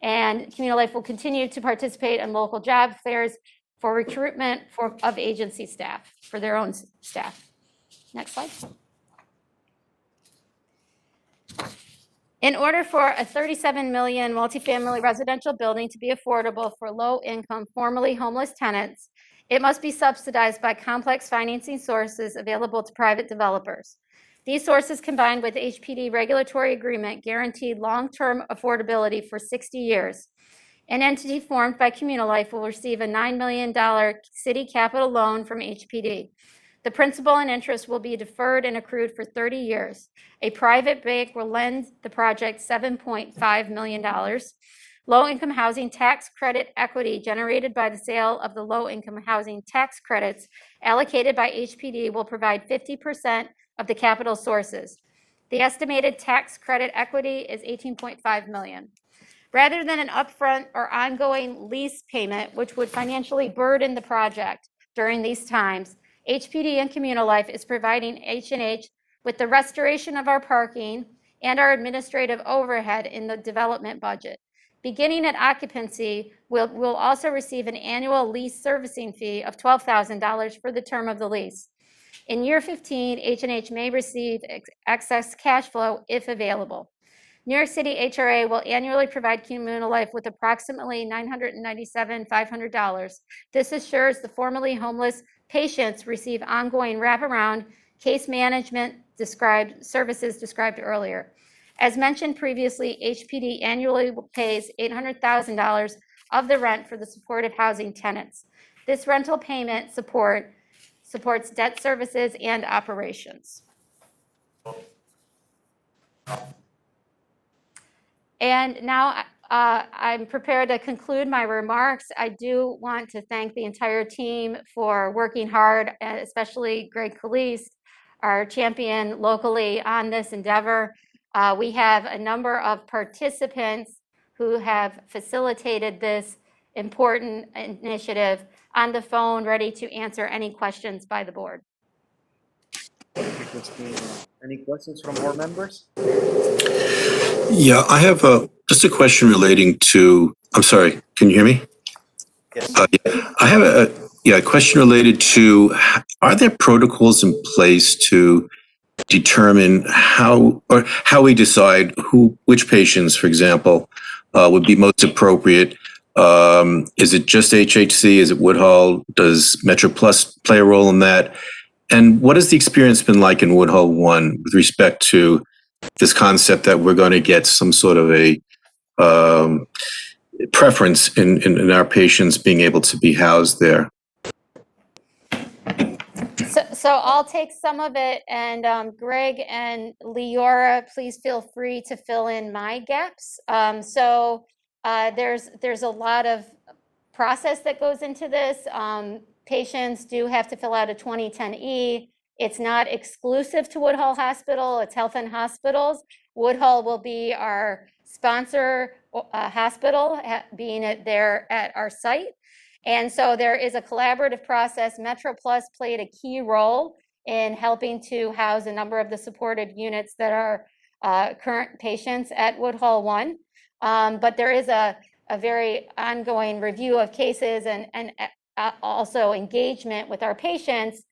And Communilife will continue to participate in local job fairs for recruitment of agency staff, for their own staff. Next slide. In order for a 37 million multifamily residential building to be affordable for low-income, formerly homeless tenants, it must be subsidized by complex financing sources available to private developers. These sources, combined with HPD regulatory agreement, guaranteed long-term affordability for 60 years. An entity formed by Communilife will receive a $9 million city capital loan from HPD. The principal and interest will be deferred and accrued for 30 years. A private bank will lend the project $7.5 million. Low-income housing tax credit equity generated by the sale of the low-income housing tax credits allocated by HPD will provide 50% of the capital sources. The estimated tax credit equity is $18.5 million. Rather than an upfront or ongoing lease payment, which would financially burden the project during these times, HPD and Communilife is providing H&H with the restoration of our parking and our administrative overhead in the development budget. Beginning at occupancy, we'll also receive an annual lease servicing fee of $12,000 for the term of the lease. In year 15, H&H may receive excess cash flow if available. New York City HRA will annually provide Communilife with approximately $997,500. This assures the formerly homeless patients receive ongoing wraparound case management services described earlier. As mentioned previously, HPD annually pays $800,000 of the rent for the supportive housing tenants. This rental payment supports debt services and operations. And now I'm prepared to conclude my remarks. I do want to thank the entire team for working hard, especially Greg Calise, our champion locally on this endeavor. We have a number of participants who have facilitated this important initiative on the phone, ready to answer any questions by the board. Thank you, Christine. Any questions from board members? Yeah, I have just a question relating to, I'm sorry, can you hear me? Yes. I have a question related to, are there protocols in place to determine how we decide which patients, for example, would be most appropriate? Is it just HHC? Is it Woodhull? Does Metro Plus play a role in that? And what has the experience been like in Woodhull 1 with respect to this concept that we're going to get some sort of a preference in our patients being able to be housed there? So I'll take some of it, and Greg and Leora, please feel free to fill in my gaps. There's a lot of process that goes into this. Patients do have to fill out a 2010E. It's not exclusive to Woodhull Hospital, it's Health and Hospitals. Woodhull will be our sponsor hospital, being there at our site. And so there is a collaborative process. Metro Plus played a key role in helping to house a number of the supportive units that are current patients at Woodhull 1. But there is a very ongoing review of cases and also engagement with our patients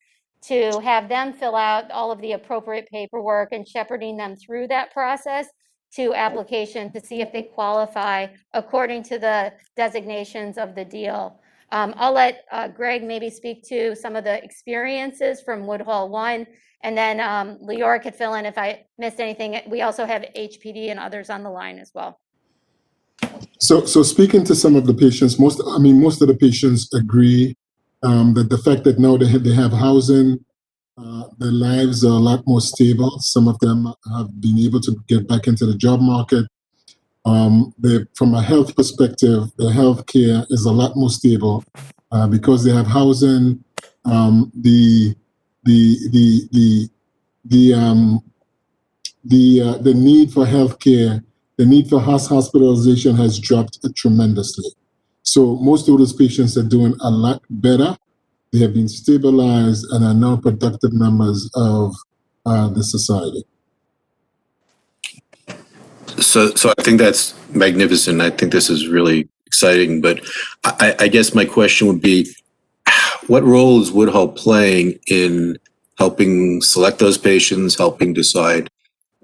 to have them fill out all of the appropriate paperwork and shepherding them through that process to application to see if they qualify according to the designations of the deal. I'll let Greg maybe speak to some of the experiences from Woodhull 1, and then Leora could fill in if I missed anything. We also have HPD and others on the line as well. So speaking to some of the patients, most of the patients agree that the fact that now they have housing, their lives are a lot more stable. Some of them have been able to get back into the job market. From a health perspective, their health care is a lot more stable because they have housing. The need for health care, the need for hospitalization has dropped tremendously. So most of those patients are doing a lot better. They have been stabilized and are now productive members of the society. So I think that's magnificent. I think this is really exciting. But I guess my question would be, what role is Woodhull playing in helping select those patients, helping decide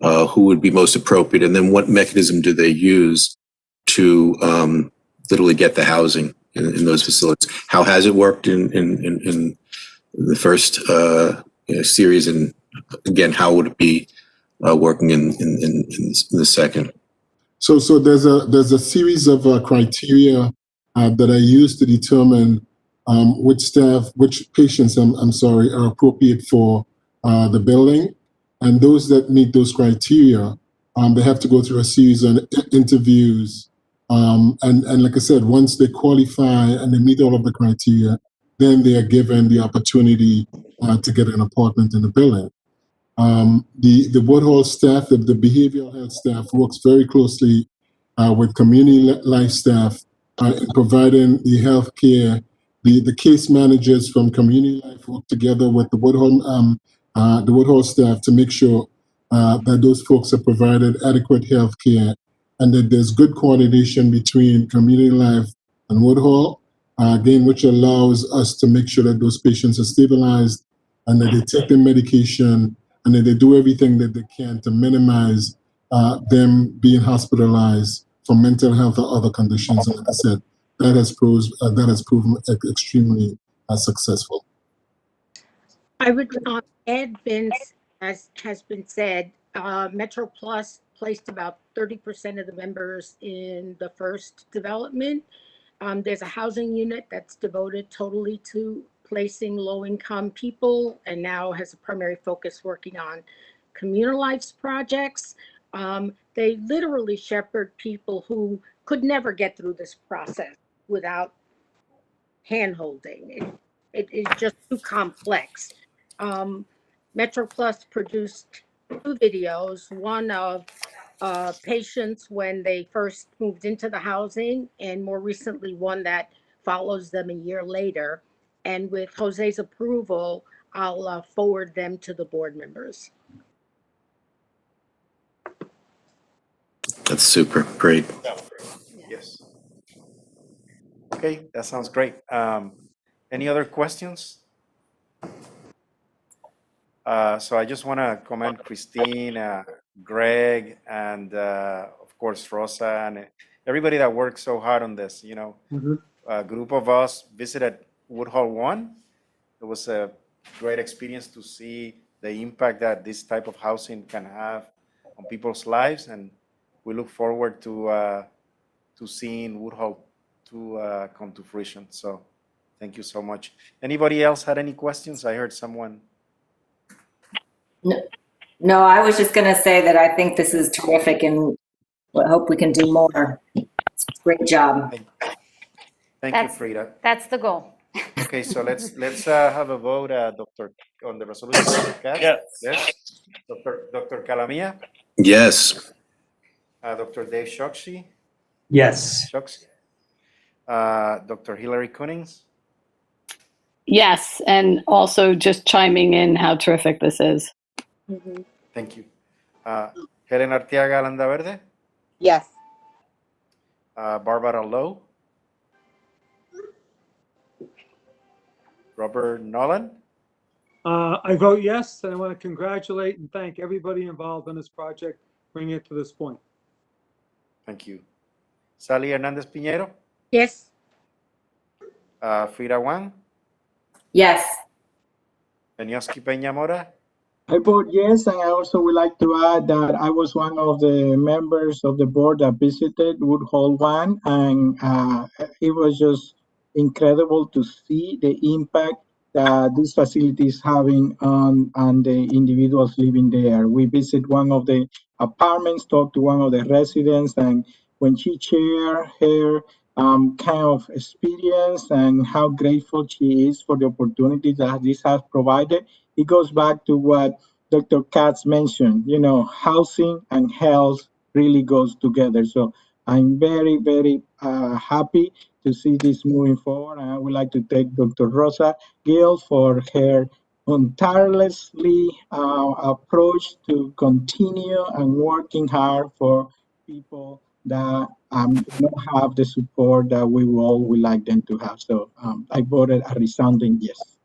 who would be most appropriate, and then what mechanism do they use to literally get the housing in those facilities? How has it worked in the first series, and again, how would it be working in the second? So there's a series of criteria that I use to determine which patients are appropriate for the building, and those that meet those criteria, they have to go through a series of interviews, and like I said, once they qualify and they meet all of the criteria, then they are given the opportunity to get an apartment in the building. The Woodhull staff, the behavioral health staff, works very closely with community life staff in providing the health care. The case managers from community life work together with the Woodhull staff to make sure that those folks are provided adequate health care, and that there's good coordination between community life and Woodhull, again, which allows us to make sure that those patients are stabilized and that they take their medication and that they do everything that they can to minimize them being hospitalized for mental health or other conditions. And like I said, that has proven extremely successful. I would add, Vince, as has been said, Metro Plus placed about 30% of the members in the first development. There's a housing unit that's devoted totally to placing low-income people and now has a primary focus working on communal life projects. They literally shepherd people who could never get through this process without hand-holding. It is just too complex. Metro Plus produced 2 videos, one of patients when they first moved into the housing, and more recently one that follows them a year later. And with Jose's approval, I'll forward them to the board members. That's super great. Yes. Okay, that sounds great. Any other questions? So I just want to commend Christine, Greg, and of course Rosa, and everybody that worked so hard on this. You know, a group of us visited Woodhull 1. It was a great experience to see the impact that this type of housing can have on people's lives, and we look forward to seeing Woodhull 2 come to fruition. So thank you so much. Anybody else had any questions? I heard someone. No, I was just going to say that I think this is terrific and I hope we can do more. Great job. Thank you, Frida. That's the goal. Okay, so let's have a vote, Doctor, on the resolution. Yes. Yes. Dr. Calamia. Yes. Dr. Dave Shokshi. Yes. Shokshi. Dr. Hillary Cunnings. Yes, and also just chiming in how terrific this is. Thank you. Helen Arteaga Landaverde. Yes. Barbara Lowe. Robert Nolan. I vote yes, and I want to congratulate and thank everybody involved in this project, bringing it to this point. Thank you. Sally Hernandez Piñero. Yes. Frida Wang. Yes. Benioski Peña Mora. I vote yes, and I also would like to add that I was one of the members of the board that visited Woodhull 1, and it was just incredible to see the impact that this facility is having on the individuals living there. We visit one of the apartments, talked to one of the residents, and when she shared her kind of experience and how grateful she is for the opportunity that this has provided, it goes back to what Dr. Katz mentioned. You know, housing and health really goes together. So I'm very, very happy to see this moving forward. And I would like to thank Dr. Rosa Gill for her tirelessly approach to continue and working hard for people that don't have the support that we all would like them to have. So I voted a resounding yes.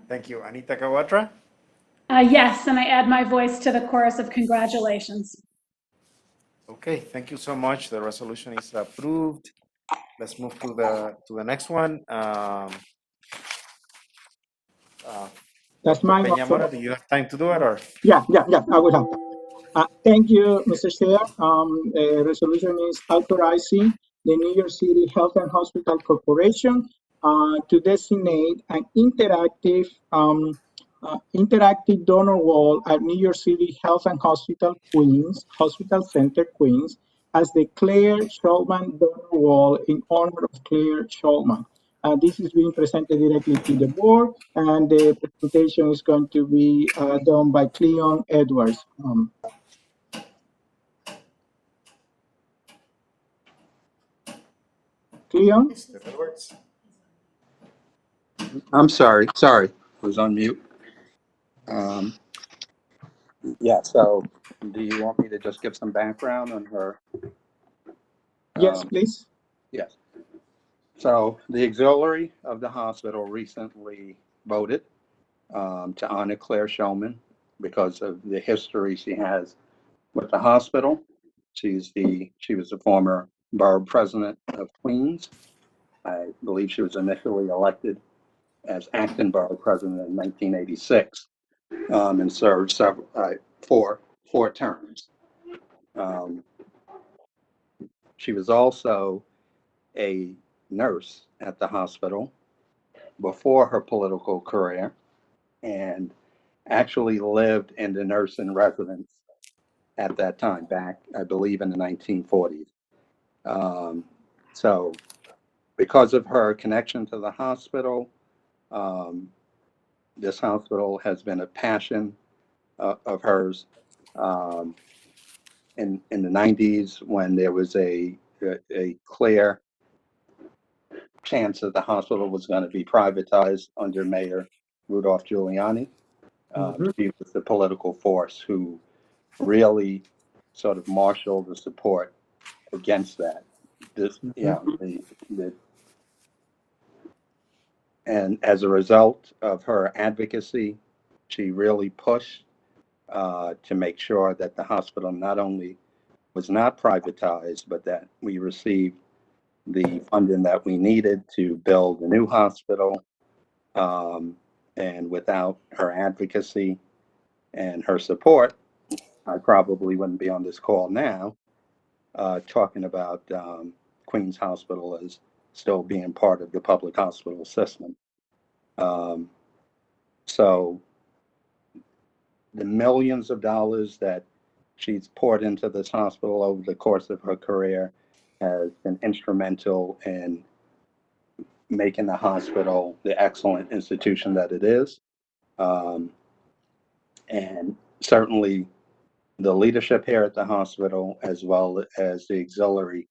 Thank you. Anita Kawatra? Yes, and I add my voice to the chorus of congratulations. Okay, thank you so much. The resolution is approved. Let's move to the next one. That's Dr. my Peñamora, do you have time to do it or? Yeah, I will have that. Thank you, Mr. Chair. The resolution is authorizing the New York City Health and Hospital Corporation to designate an interactive donor wall at New York City Health and Hospital Center, Queens, as the Claire Shulman donor wall in honor of Claire Shulman. This is being presented directly to the board, and the presentation is going to be done by Cleon Edwards. Cleon? Edwards? I'm sorry, I was on mute. Yeah, so do you want me to just give some background on her? Yes, please. Yes. So the auxiliary of the hospital recently voted to honor Claire Shulman because of the history she has with the hospital. She was the former borough president of Queens. I believe she was initially elected as acting borough president in 1986 and served four terms. She was also a nurse at the hospital before her political career and actually lived in the nursing residence at that time, back, I believe, in the 1940s. So because of her connection to the hospital, this hospital has been a passion of hers. In the 90s, when there was a clear chance that the hospital was going to be privatized under Mayor Rudolph Giuliani, she was the political force who really sort of marshaled the support against that. And as a result of her advocacy, she really pushed to make sure that the hospital not only was not privatized, but that we received the funding that we needed to build a new hospital. And without her advocacy and her support, I probably wouldn't be on this call now talking about Queens Hospital as still being part of the public hospital system. So the millions of dollars that she's poured into this hospital over the course of her career has been instrumental in making the hospital the excellent institution that it is. And certainly the leadership here at the hospital, as well as the auxiliary,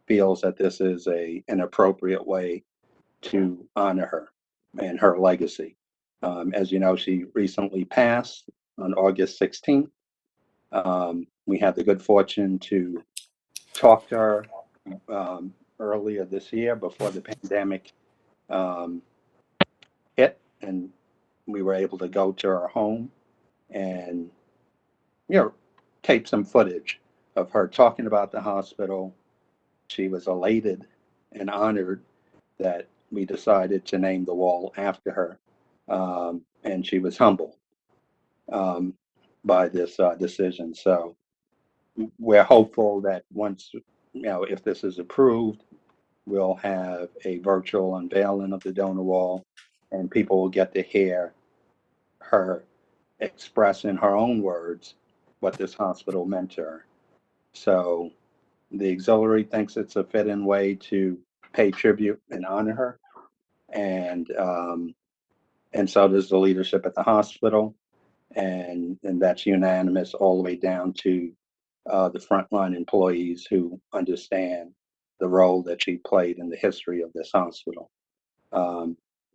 feels that this is an appropriate way to honor her and her legacy. As you know, she recently passed on August 16th. We had the good fortune to talk to her earlier this year before the pandemic hit, and we were able to go to her home and tape some footage of her talking about the hospital. She was elated and honored that we decided to name the wall after her, and she was humbled by this decision. So we're hopeful that once, if this is approved, we'll have a virtual unveiling of the donor wall, and people will get to hear her express in her own words what this hospital meant to her. So the auxiliary thinks it's a fit-in way to pay tribute and honor her, and so does the leadership at the hospital, and that's unanimous all the way down to the frontline employees who understand the role that she played in the history of this hospital.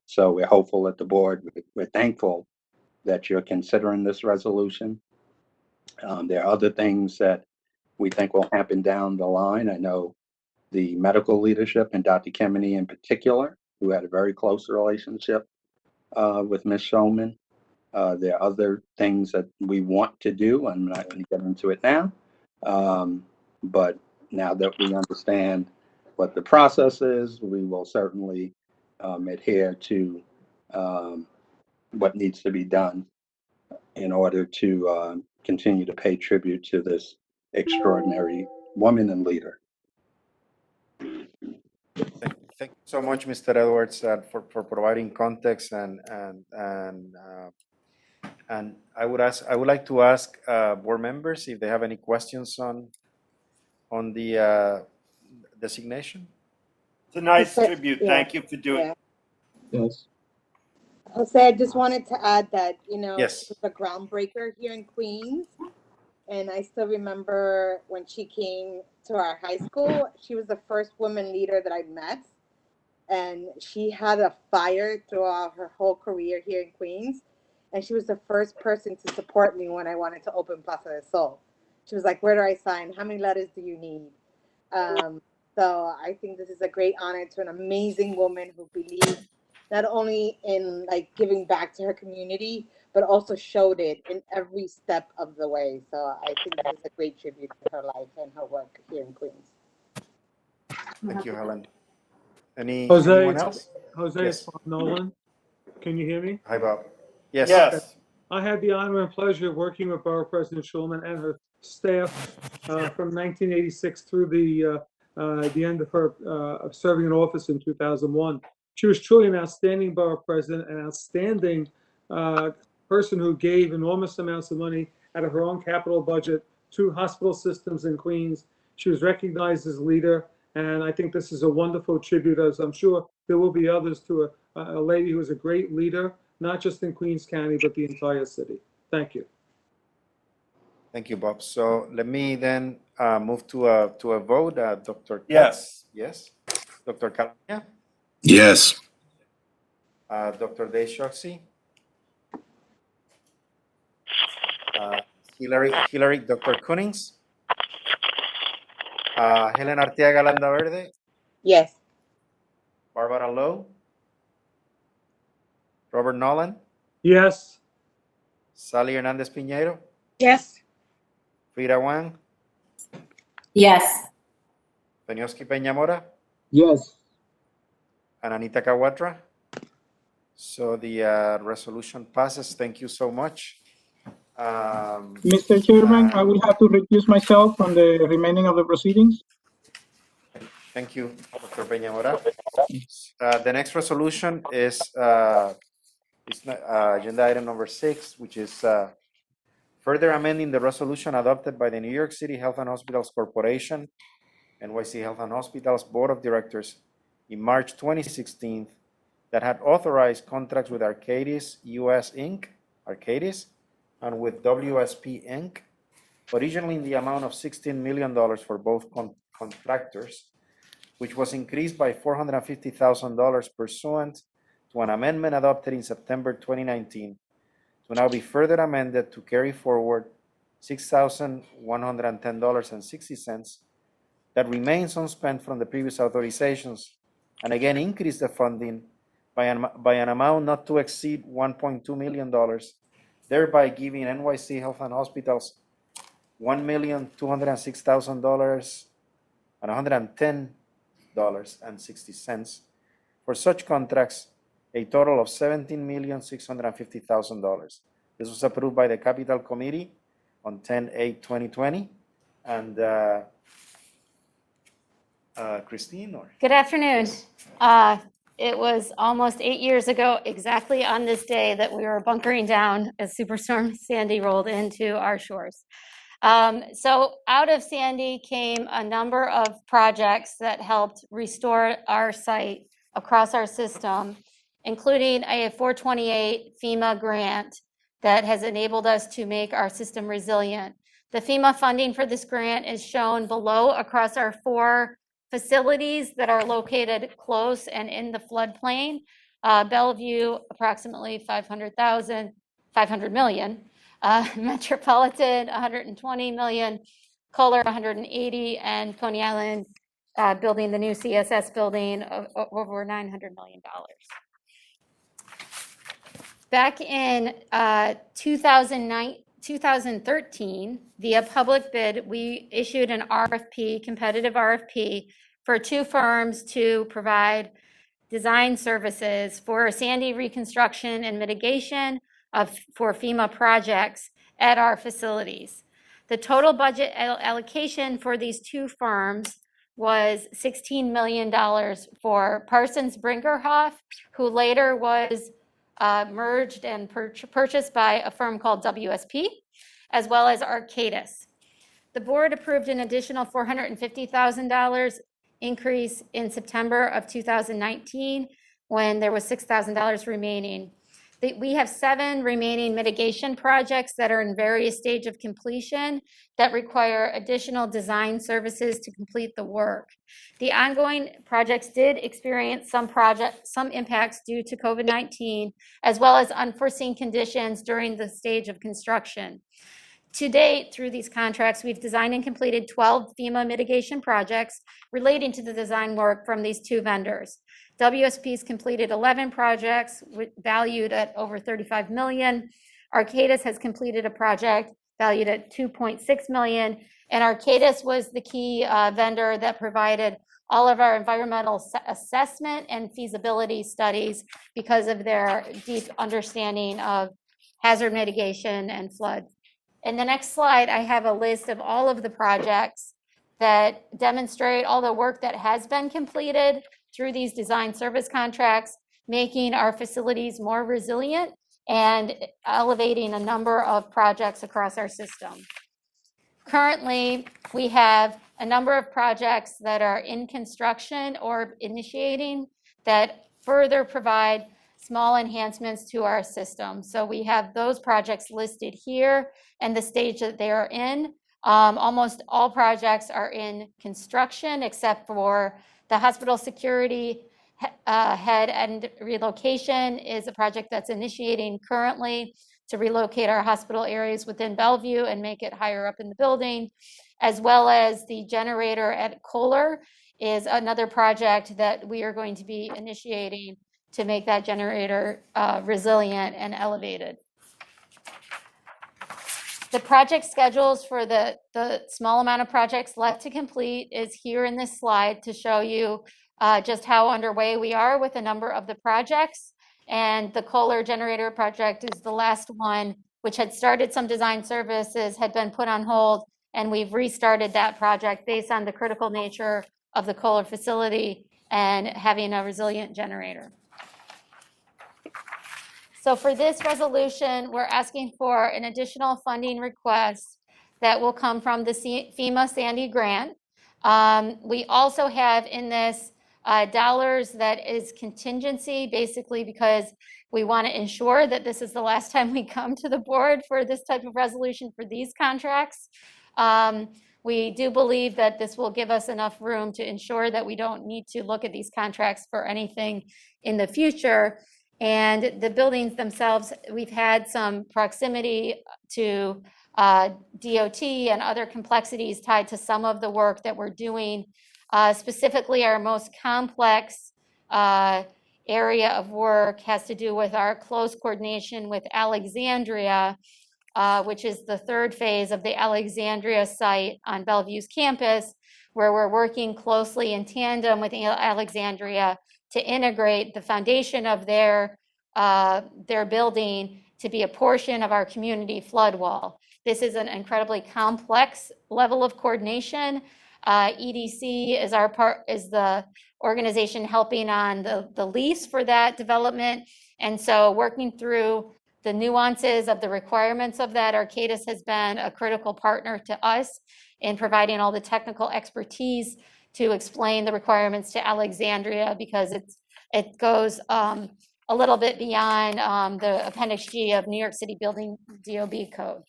So we're hopeful that the board, we're thankful that you're considering this resolution. There are other things that we think will happen down the line. I know the medical leadership and Dr. Kemeny in particular, who had a very close relationship with Ms. Shulman. There are other things that we want to do. I'm not going to get into it now. But now that we understand what the process is, we will certainly adhere to what needs to be done in order to continue to pay tribute to this extraordinary woman and leader. Thank you so much, Mr. Edwards, for providing context and I would like to ask board members if they have any questions on the designation. It's a nice tribute. Thank you for doing it. Yes. Jose, I just wanted to add that, Yes. she was a groundbreaker here in Queens. And I still remember when she came to our high school, she was the first woman leader that I met. And she had a fire throughout her whole career here in Queens. And she was the first person to support me when I wanted to open Plaza del Sol. She was like, where do I sign? How many letters do you need? So I think this is a great honor to an amazing woman who believes not only in like giving back to her community, but also showed it in every step of the way. So I think this is a great tribute to her life and her work here in Queens. Thank you, Helen. Anyone Jose, else? Jose, Yes. it's Bob Nolan. Can you hear me? Hi, Bob. Yes. Yes. I had the honor and pleasure of working with Borough President Schulman and her staff from 1986 through the end of her of serving in office in 2001. She was truly an outstanding borough president, an outstanding person who gave enormous amounts of money out of her own capital budget to hospital systems in Queens. She was recognized as a leader, and I think this is a wonderful tribute, as I'm sure there will be others, to a lady who was a great leader, not just in Queens County, but the entire city. Thank you. Thank you, Bob. So let me then move to a vote. Dr. Yes. Yes. Dr. Calamia? Yes. Dr. Deshoksi? Hillary, Dr. Cunnings? Helen Arteaga Landaverde? Yes. Barbara Lowe? Robert Nolan? Yes. Sally Hernandez Piñeiro? Yes. Frida Wang? Yes. Benioski Peñamora? Yes. And Anita Kawatra? So the resolution passes. Thank you so much. Mr. Chairman, I will have to recuse myself from the remaining of the proceedings. Thank you, Dr. Peñamora. The next resolution is agenda item number 6, which is further amending the resolution adopted by the New York City Health and Hospitals Corporation, NYC Health and Hospitals Board of Directors in March 2016 that had authorized contracts with Arcadis US Inc., Arcadis, and with WSP Inc., originally in the amount of $16 million for both contractors, which was increased by $450,000 pursuant to an amendment adopted in September 2019 to now be further amended to carry forward $6,110.60 that remains unspent from the previous authorizations, and again increase the funding by an amount not to exceed $1.2 million, thereby giving NYC Health and Hospitals $1,206,000 and $110.60 for such contracts, a total of $17,650,000. This was approved by the Capital Committee on 10/8/2020, and Christine, or? Good afternoon. It was almost 8 years ago, exactly on this day, that we were bunkering down as Superstorm Sandy rolled into our shores. So out of Sandy came a number of projects that helped restore our site across our system, including a 428 FEMA grant that has enabled us to make our system resilient. The FEMA funding for this grant is shown below across our 4 facilities that are located close and in the floodplain. Bellevue, approximately 500 million. Metropolitan, 120 million. Kohler, 180, and Coney Island, building the new CSS building of over $900 million. Back in 2013, via public bid, we issued an RFP, competitive RFP, for 2 firms to provide design services for Sandy reconstruction and mitigation for FEMA projects at our facilities. The total budget allocation for these 2 firms was $16 million for Parsons Brinckerhoff, who later was merged and purchased by a firm called WSP, as well as Arcadis. The board approved an additional $450,000 increase in September of 2019, when there was $6,000 remaining. We have 7 remaining mitigation projects that are in various stages of completion that require additional design services to complete the work. The ongoing projects did experience some impacts due to COVID-19, as well as unforeseen conditions during the stage of construction. To date, through these contracts, we've designed and completed 12 FEMA mitigation projects relating to the design work from these 2 vendors. WSP's completed 11 projects valued at over $35 million. Arcadis has completed a project valued at $2.6 million. And Arcadis was the key vendor that provided all of our environmental assessment and feasibility studies because of their deep understanding of hazard mitigation and flood. In the next slide, I have a list of all of the projects that demonstrate all the work that has been completed through these design service contracts, making our facilities more resilient and elevating a number of projects across our system. Currently, we have a number of projects that are in construction or initiating that further provide small enhancements to our system. So we have those projects listed here and the stage that they are in. Almost all projects are in construction except for the hospital security head and relocation is a project that's initiating currently to relocate our hospital areas within Bellevue and make it higher up in the building, as well as the generator at Kohler is another project that we are going to be initiating to make that generator resilient and elevated. The project schedules for the small amount of projects left to complete is here in this slide to show you just how underway we are with a number of the projects. And the Kohler generator project is the last one, which had started some design services, had been put on hold, and we've restarted that project based on the critical nature of the Kohler facility and having a resilient generator. So for this resolution, we're asking for an additional funding request that will come from the FEMA Sandy grant. We also have in this dollars that is contingency, basically because we want to ensure that this is the last time we come to the board for this type of resolution for these contracts. We do believe that this will give us enough room to ensure that we don't need to look at these contracts for anything in the future. And the buildings themselves, we've had some proximity to DOT and other complexities tied to some of the work that we're doing. Specifically, our most complex area of work has to do with our close coordination with Alexandria, which is the 3rd phase of the Alexandria site on Bellevue's campus, where we're working closely in tandem with Alexandria to integrate the foundation of their building to be a portion of our community flood wall. This is an incredibly complex level of coordination. EDC is the organization helping on the lease for that development. And so working through the nuances of the requirements of that, Arcadis has been a critical partner to us in providing all the technical expertise to explain the requirements to Alexandria, because it goes a little bit beyond the Appendix G of New York City Building DOB code.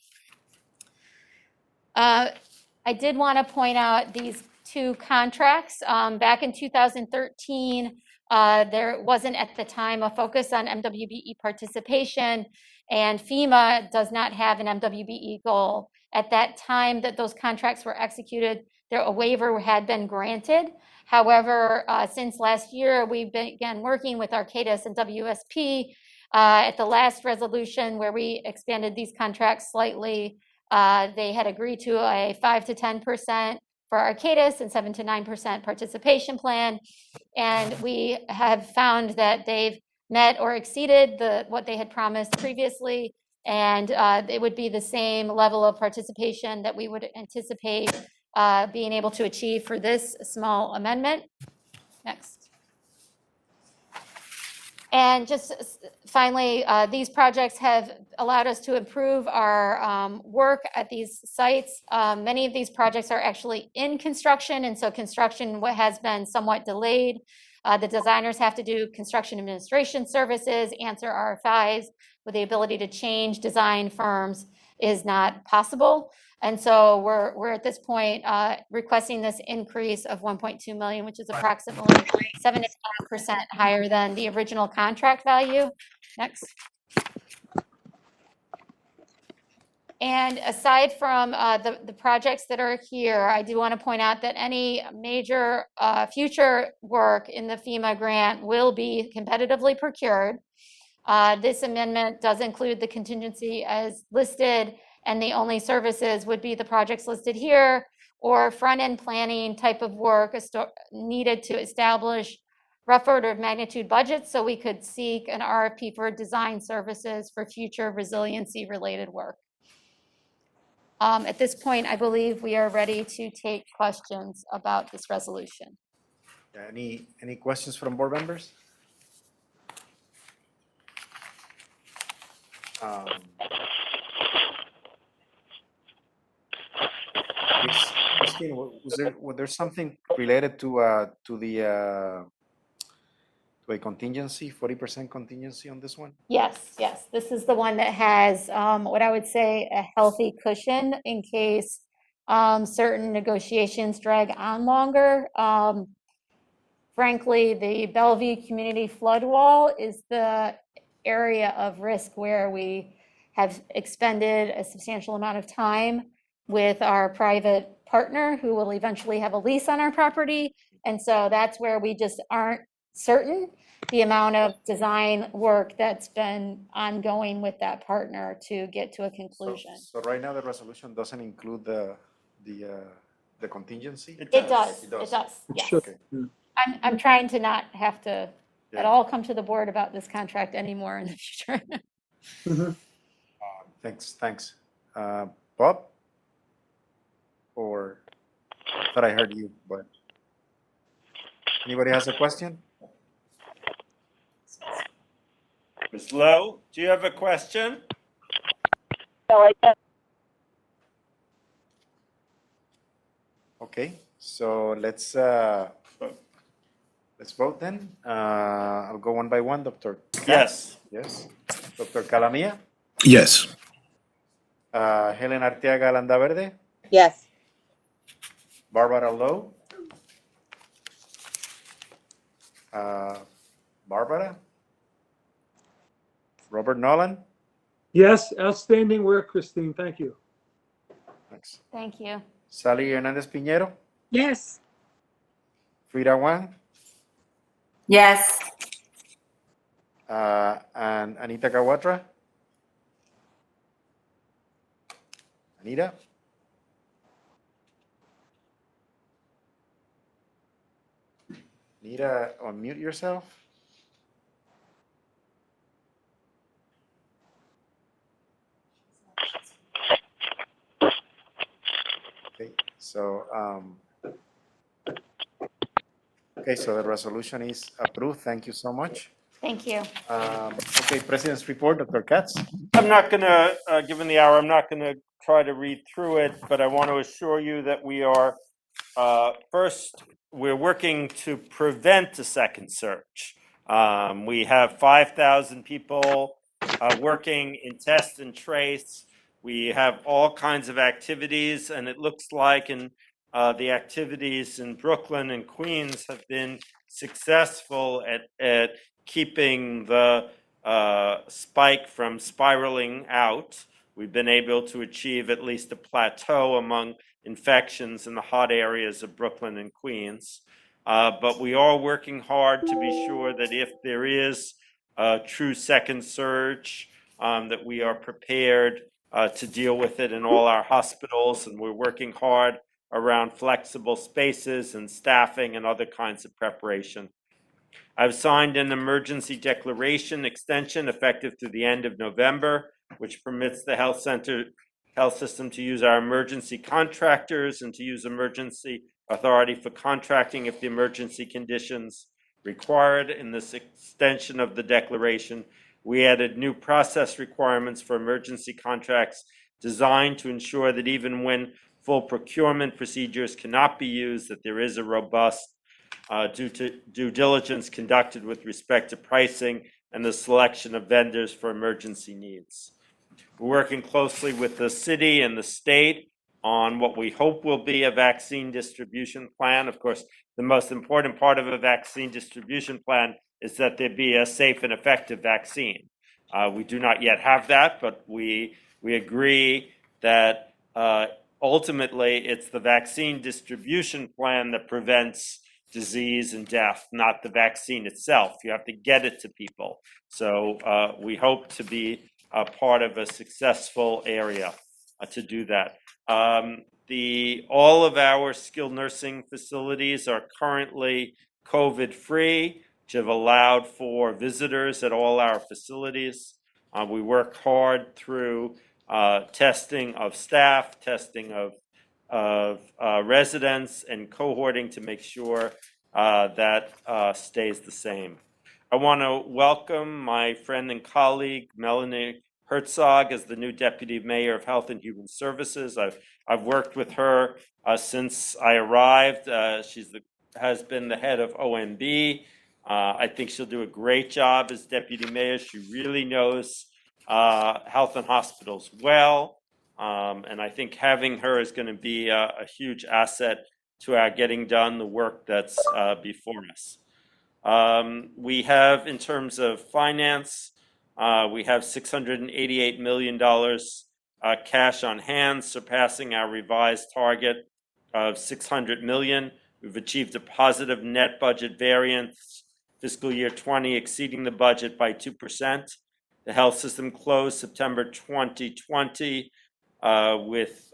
I did want to point out these two contracts. Back in 2013, there wasn't at the time a focus on MWBE participation, and FEMA does not have an MWBE goal. At that time that those contracts were executed, a waiver had been granted. However, since last year, we've began working with Arcadis and WSP. At the last resolution where we expanded these contracts slightly, they had agreed to a 5 to 10% for Arcadis and 7 to 9% participation plan. And we have found that they've met or exceeded what they had promised previously. And it would be the same level of participation that we would anticipate being able to achieve for this small amendment. Next. And just finally, these projects have allowed us to improve our work at these sites. Many of these projects are actually in construction, and so construction has been somewhat delayed. The designers have to do construction administration services, answer RFIs, with the ability to change design firms is not possible. And so we're at this point requesting this increase of 1.2 million, which is approximately 7% higher than the original contract value. Next. And aside from the projects that are here, I do want to point out that any major future work in the FEMA grant will be competitively procured. This amendment does include the contingency as listed, and the only services would be the projects listed here or front-end planning type of work needed to establish rough order of magnitude budgets, so we could seek an RFP for design services for future resiliency related work. At this point, I believe we are ready to take questions about this resolution. Any questions from board members? Yes, Christine, was there something related to a contingency, 40% contingency on this one? Yes, this is the one that has what I would say a healthy cushion in case certain negotiations drag on longer. Frankly, the Bellevue Community Flood Wall is the area of risk where we have expended a substantial amount of time with our private partner who will eventually have a lease on our property. And so that's where we just aren't certain the amount of design work that's been ongoing with that partner to get to a conclusion. So right now the resolution doesn't include the contingency? It does, yes. Okay. I'm trying to not have to at all come to the board about this contract anymore in the future. Thanks. Bob? Or I thought I heard you, but anybody has a question? Ms. Lowe, do you have a question? No, I don't. Okay, so let's vote then. I'll go one by one, Dr. Yes. Yes. Dr. Calamia? Yes. Helen Arteaga Landaverde? Yes. Barbara Lowe? Barbara? Robert Nolan? Yes, outstanding work, Christine. Thank you. Thanks. Thank you. Sally Hernandez Piñero? Yes. Frida Wang? Yes. And Anita Kawatra? Anita? Anita, unmute yourself. Okay, so Okay, so the resolution is approved. Thank you so much. Thank you. Okay, President's report, Dr. Katz. I'm not going to, given the hour, I'm not going to try to read through it, but I want to assure you that we are, first, we're working to prevent a second surge. We have 5,000 people working in test and trace. We have all kinds of activities, and it looks like the activities in Brooklyn and Queens have been successful at keeping the spike from spiraling out. We've been able to achieve at least a plateau among infections in the hot areas of Brooklyn and Queens. But we are working hard to be sure that if there is a true second surge, that we are prepared to deal with it in all our hospitals, and we're working hard around flexible spaces and staffing and other kinds of preparation. I've signed an emergency declaration extension effective through the end of November, which permits the health system to use our emergency contractors and to use emergency authority for contracting if the emergency conditions required. In this extension of the declaration, we added new process requirements for emergency contracts designed to ensure that even when full procurement procedures cannot be used, that there is a robust due diligence conducted with respect to pricing and the selection of vendors for emergency needs. We're working closely with the city and the state on what we hope will be a vaccine distribution plan. Of course, the most important part of a vaccine distribution plan is that there be a safe and effective vaccine. We do not yet have that, but we agree that ultimately it's the vaccine distribution plan that prevents disease and death, not the vaccine itself. You have to get it to people. So we hope to be a part of a successful area to do that. All of our skilled nursing facilities are currently COVID-free, which have allowed for visitors at all our facilities. We work hard through testing of staff, testing of residents, and cohorting to make sure that stays the same. I want to welcome my friend and colleague, Melanie Herzog, as the new Deputy Mayor of Health and Human Services. I've worked with her since I arrived. Has been the head of OMB. I think she'll do a great job as Deputy Mayor. She really knows health and hospitals well. And I think having her is going to be a huge asset to our getting done the work that's before us. We have, in terms of finance, we have $688 million cash on hand, surpassing our revised target of $600 million. We've achieved a positive net budget variance, fiscal year 20 exceeding the budget by 2%. The health system closed September 2020 with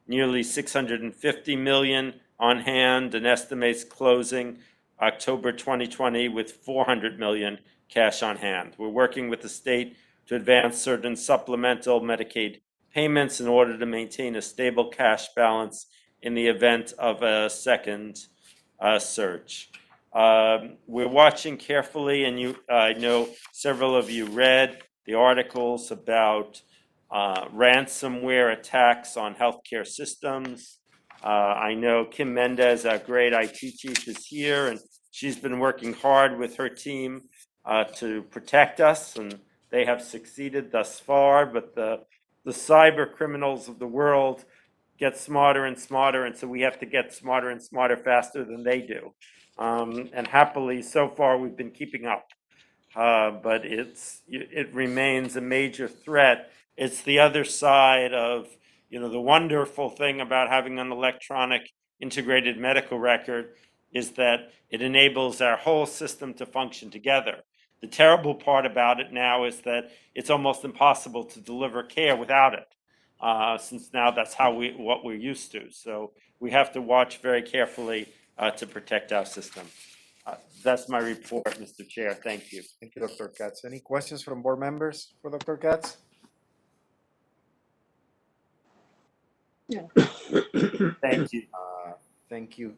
nearly $650 million on hand and estimates closing October 2020 with $400 million cash on hand. We're working with the state to advance certain supplemental Medicaid payments in order to maintain a stable cash balance in the event of a second surge. We're watching carefully, and I know several of you read the articles about ransomware attacks on healthcare systems. I know Kim Mendez, our great IT chief, is here, and she's been working hard with her team to protect us, and they have succeeded thus far. But the cyber criminals of the world get smarter and smarter, and so we have to get smarter and smarter faster than they do. And happily, so far, we've been keeping up. But it remains a major threat. It's the other side of, the wonderful thing about having an electronic integrated medical record is that it enables our whole system to function together. The terrible part about it now is that it's almost impossible to deliver care without it, since now that's what we're used to. So we have to watch very carefully to protect our system. That's my report, Mr. Chair. Thank you. Thank you, Dr. Katz. Any questions from board members for Dr. Katz? No. Thank you. Thank you.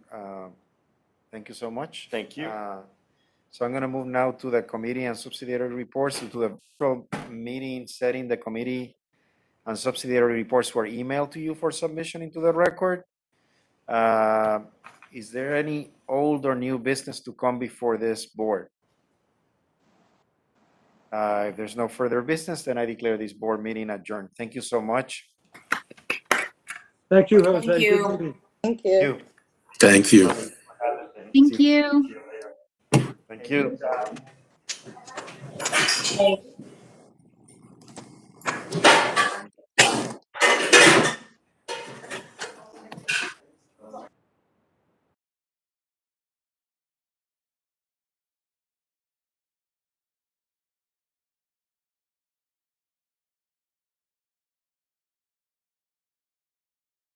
Thank you so much. Thank you. So I'm going to move now to the committee and subsidiary reports. And to the virtual meeting setting, the committee and subsidiary reports were emailed to you for submission into the record. Is there any old or new business to come before this board? If there's no further business, then I declare this board meeting adjourned. Thank you so much. Thank you, Jose. Thank you. Good meeting. Thank you. Thank you. Thank you. Thank you. Okay.